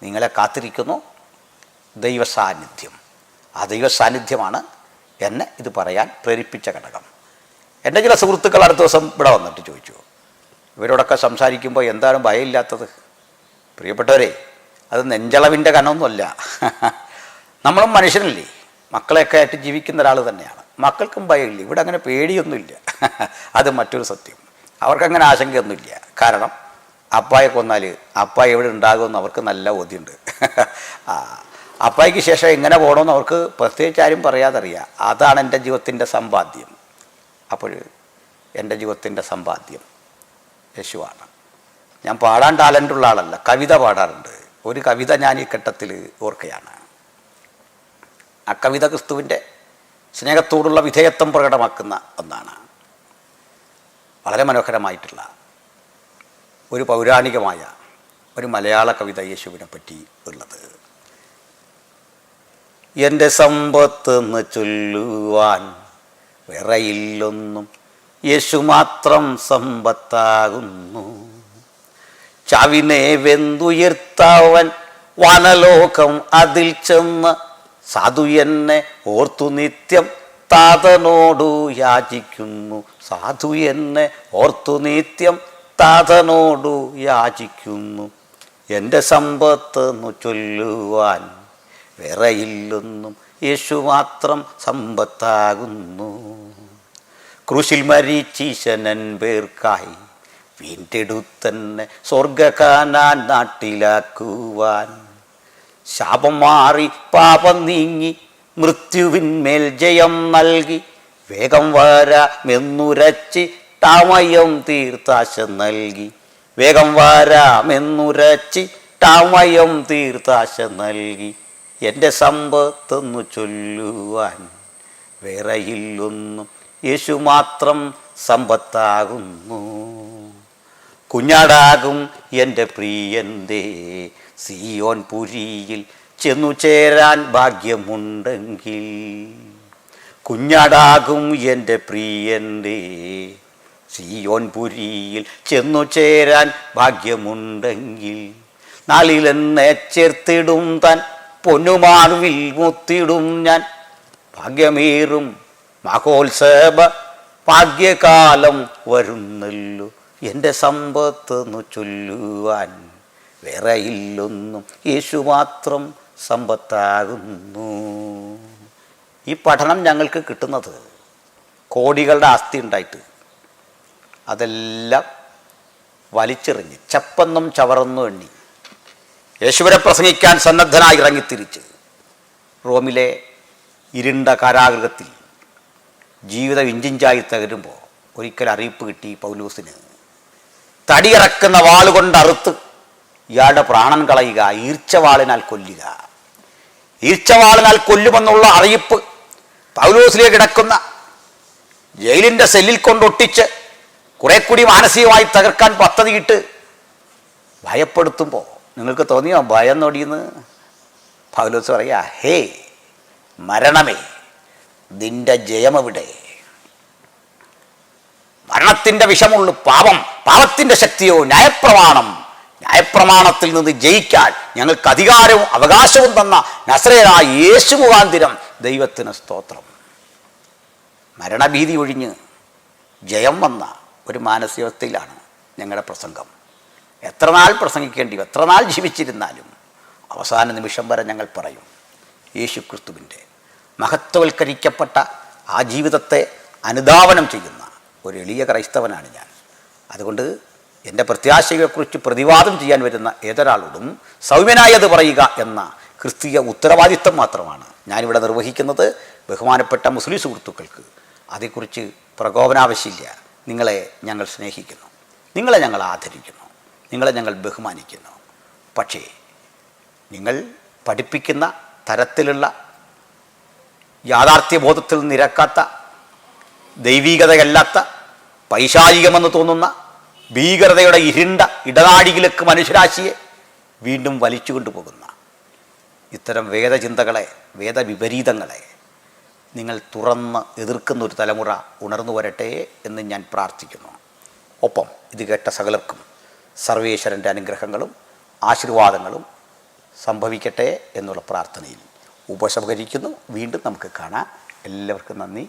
നിങ്ങളെ കാത്തിരിക്കുന്നു ദൈവസാന്നിധ്യം. ആ ദൈവസാന്നിധ്യമാണ് എന്നെ ഇത് പറയാൻ പ്രേരിപ്പിച്ച ഘടകം. എൻ്റെ ചില സുഹൃത്തുക്കൾ അടുത്ത ദിവസം ഇവിടെ വന്നിട്ട് ചോദിച്ചു, ഇവരോടൊക്കെ സംസാരിക്കുമ്പോൾ എന്താണ് ഭയമില്ലാത്തത്? പ്രിയപ്പെട്ടവരെ, അത് നെഞ്ചളവിൻ്റെ കനമൊന്നുമല്ല. നമ്മളും മനുഷ്യനല്ലേ, മക്കളെയൊക്കെ ആയിട്ട് ജീവിക്കുന്ന ഒരാൾ തന്നെയാണ്. മക്കൾക്കും ഭയമില്ല, ഇവിടെ അങ്ങനെ പേടിയൊന്നുമില്ല. അത് മറ്റൊരു സത്യം. അവർക്കങ്ങനെ ആശങ്കയൊന്നുമില്ല. കാരണം അപ്പായെ കൊന്നാൽ അപ്പായ എവിടെ ഉണ്ടാകുമെന്ന് അവർക്ക് നല്ല ബോധ്യമുണ്ട്. അപ്പായ്ക്ക് ശേഷം എങ്ങനെ പോകണമെന്ന് അവർക്ക് പ്രത്യേകിച്ച് ആരും പറയാതറിയാം. അതാണ് എൻ്റെ ജീവിതത്തിൻ്റെ സമ്പാദ്യം. അപ്പോൾ എൻ്റെ ജീവിതത്തിൻ്റെ സമ്പാദ്യം യേശുവാണ്. ഞാൻ പാടാൻ ടാലൻ്റുള്ള ആളല്ല, കവിത പാടാറുണ്ട്. ഒരു കവിത ഞാൻ ഈ ഘട്ടത്തിൽ ഓർക്കുകയാണ്. ആ കവിത ക്രിസ്തുവിൻ്റെ സ്നേഹത്തോടുള്ള വിധേയത്വം പ്രകടമാക്കുന്ന ഒന്നാണ്. വളരെ മനോഹരമായിട്ടുള്ള ഒരു പൗരാണികമായ ഒരു മലയാള കവിത യേശുവിനെ പറ്റി ഉള്ളത്. എൻ്റെ സമ്പത്തെന്ന് ചൊല്ലുവാൻ വേറെയില്ലൊന്നും, യേശു മാത്രം സമ്പത്താകുന്നു. ചാവിനെ വെന്തുയർത്തവൻ വനലോകം അതിൽ ചെന്ന്, സാധു എന്നെ ഓർത്തു നിത്യം താതനോടു യാചിക്കുന്നു. സാധു എന്നെ ഓർത്തു നിത്യം താതനോടു യാചിക്കുന്നു. എൻ്റെ സമ്പത്തെന്നു ചൊല്ലുവാൻ വേറെയില്ലൊന്നും, യേശു മാത്രം സമ്പത്താകുന്നു. ക്രൂശിൽ മരിച്ചീശനൻ പേർക്കായി വീണ്ടെടുത്തന്നെ സ്വർഗകാനാൻ നാട്ടിലാക്കുവാൻ. ശാപം മാറി പാപം നീങ്ങി മൃത്യുവിന്മേൽ ജയം നൽകി, വേഗം വരാമെന്നുരച്ചി ടാമയം തീർത്താശ നൽകി. വേഗം വരാമെന്നുരച്ചി ടാമയം തീർത്താശ നൽകി. എൻ്റെ സമ്പത്തെന്നു ചൊല്ലുവാൻ വേറെയില്ലൊന്നും, യേശു മാത്രം സമ്പത്താകുന്നു. കുഞ്ഞാടാകും എൻ്റെ പ്രിയൻ്റെ സിയോൻ പുരിയിൽ ചെന്നു ചേരാൻ ഭാഗ്യമുണ്ടെങ്കിൽ. കുഞ്ഞാടാകും എൻ്റെ പ്രിയൻ്റെ സിയോൻ പുരിയിൽ ചെന്നു ചേരാൻ ഭാഗ്യമുണ്ടെങ്കിൽ. നാളിലെന്നെ ചേർത്തിടും താൻ പൊന്നുമാർവിൽ മുത്തിടും ഞാൻ. ഭാഗ്യമേറും മഹോത്സവ ഭാഗ്യകാലം വരുന്നല്ലോ. എൻ്റെ സമ്പത്തെന്നു ചൊല്ലുവാൻ വേറെയില്ലൊന്നും, യേശു മാത്രം സമ്പത്താകുന്നു. ഈ പഠനം ഞങ്ങൾക്ക് കിട്ടുന്നത് കോടികളുടെ ആസ്തി ഉണ്ടായിട്ട് അതെല്ലാം വലിച്ചെറിഞ്ഞ് ചപ്പെന്നും ചവറെന്നും എണ്ണി യേശുവിനെ പ്രസംഗിക്കാൻ സന്നദ്ധനായി ഇറങ്ങിത്തിരിച്ച് റോമിലെ ഇരുണ്ട കാരാഗൃഹത്തിൽ ജീവിതം ഇഞ്ചിഞ്ചായി തകരുമ്പോൾ ഒരിക്കൽ അറിയിപ്പ് കിട്ടി പൗലോസിന്. തടിയിറക്കുന്ന വാളുകൊണ്ട് അറുത്ത് ഇയാളുടെ പ്രാണൻ കളയുക, ഈർച്ചവാളിനാൽ കൊല്ലുക. ഈർച്ചവാളിനാൽ കൊല്ലുമെന്നുള്ള അറിയിപ്പ് പൗലോസിലേക്ക് കിടക്കുന്ന ജയിലിൻ്റെ സെല്ലിൽ കൊണ്ടൊട്ടിച്ച് കുറെ കൂടി മാനസികമായി തകർക്കാൻ പദ്ധതിയിട്ട് ഭയപ്പെടുത്തുമ്പോൾ നിങ്ങൾക്ക് തോന്നിയോ ഭയം നൊടിയെന്ന്? പൗലോസ് പറയാ, ഹേ മരണമേ, നിന്റെ ജയമെവിടെ? മരണത്തിൻ്റെ വിഷമുള്ളു പാപം, പാപത്തിൻ്റെ ശക്തിയോ ന്യായപ്രമാണം. ന്യായപ്രമാണത്തിൽ നിന്ന് ജയിക്കാൻ ഞങ്ങൾക്ക് അധികാരവും അവകാശവും തന്ന നസറേയനായ യേശു മുഖാന്തിരം ദൈവത്തിന് സ്തോത്രം. മരണഭീതി ഒഴിഞ്ഞ് ജയം വന്ന ഒരു മാനസികാവസ്ഥയിലാണ് ഞങ്ങളുടെ പ്രസംഗം. എത്ര നാൾ പ്രസംഗിക്കേണ്ടി, എത്ര നാൾ ജീവിച്ചിരുന്നാലും അവസാന നിമിഷം വരെ ഞങ്ങൾ പറയും, യേശു ക്രിസ്തുവിൻ്റെ മഹത്വവൽക്കരിക്കപ്പെട്ട ആ ജീവിതത്തെ അനുധാവനം ചെയ്യുന്ന ഒരു എളിയ ക്രൈസ്തവനാണ് ഞാൻ. അതുകൊണ്ട് എൻ്റെ പ്രത്യാശയെക്കുറിച്ച് പ്രതിവാദം ചെയ്യാൻ വരുന്ന ഏതൊരാളോടും സൗമ്യനായത് പറയുക എന്ന ക്രിസ്തീയ ഉത്തരവാദിത്വം മാത്രമാണ് ഞാനിവിടെ നിർവഹിക്കുന്നത്. ബഹുമാനപ്പെട്ട മുസ്ലിം സുഹൃത്തുക്കൾക്ക് അതേക്കുറിച്ച് പ്രകോപനാവശ്യമില്ല. നിങ്ങളെ ഞങ്ങൾ സ്നേഹിക്കുന്നു, നിങ്ങളെ ഞങ്ങൾ ആദരിക്കുന്നു, നിങ്ങളെ ഞങ്ങൾ ബഹുമാനിക്കുന്നു. പക്ഷേ നിങ്ങൾ പഠിപ്പിക്കുന്ന തരത്തിലുള്ള യാഥാർത്ഥ്യബോധത്തിൽ നിരക്കാത്ത, ദൈവീകതയല്ലാത്ത, പൈശാചികമെന്ന് തോന്നുന്ന ഭീകരതയുടെ ഇരുണ്ട ഇടനാഴിയിലേക്ക് മനുഷ്യരാശിയെ വീണ്ടും വലിച്ചു കൊണ്ടുപോകുന്ന ഇത്തരം വേദചിന്തകളെ, വേദവിപരീതങ്ങളെ നിങ്ങൾ തുറന്ന് എതിർക്കുന്ന ഒരു തലമുറ ഉണർന്നു വരട്ടെ എന്ന് ഞാൻ പ്രാർത്ഥിക്കുന്നു. ഒപ്പം ഇത് കേട്ട സകലർക്കും സർവേശ്വരൻ്റെ അനുഗ്രഹങ്ങളും ആശീർവാദങ്ങളും സംഭവിക്കട്ടെ എന്നുള്ള പ്രാർത്ഥനയിൽ ഉപസംഹരിക്കുന്നു. വീണ്ടും നമുക്ക് കാണാം. എല്ലാവർക്കും നന്ദി.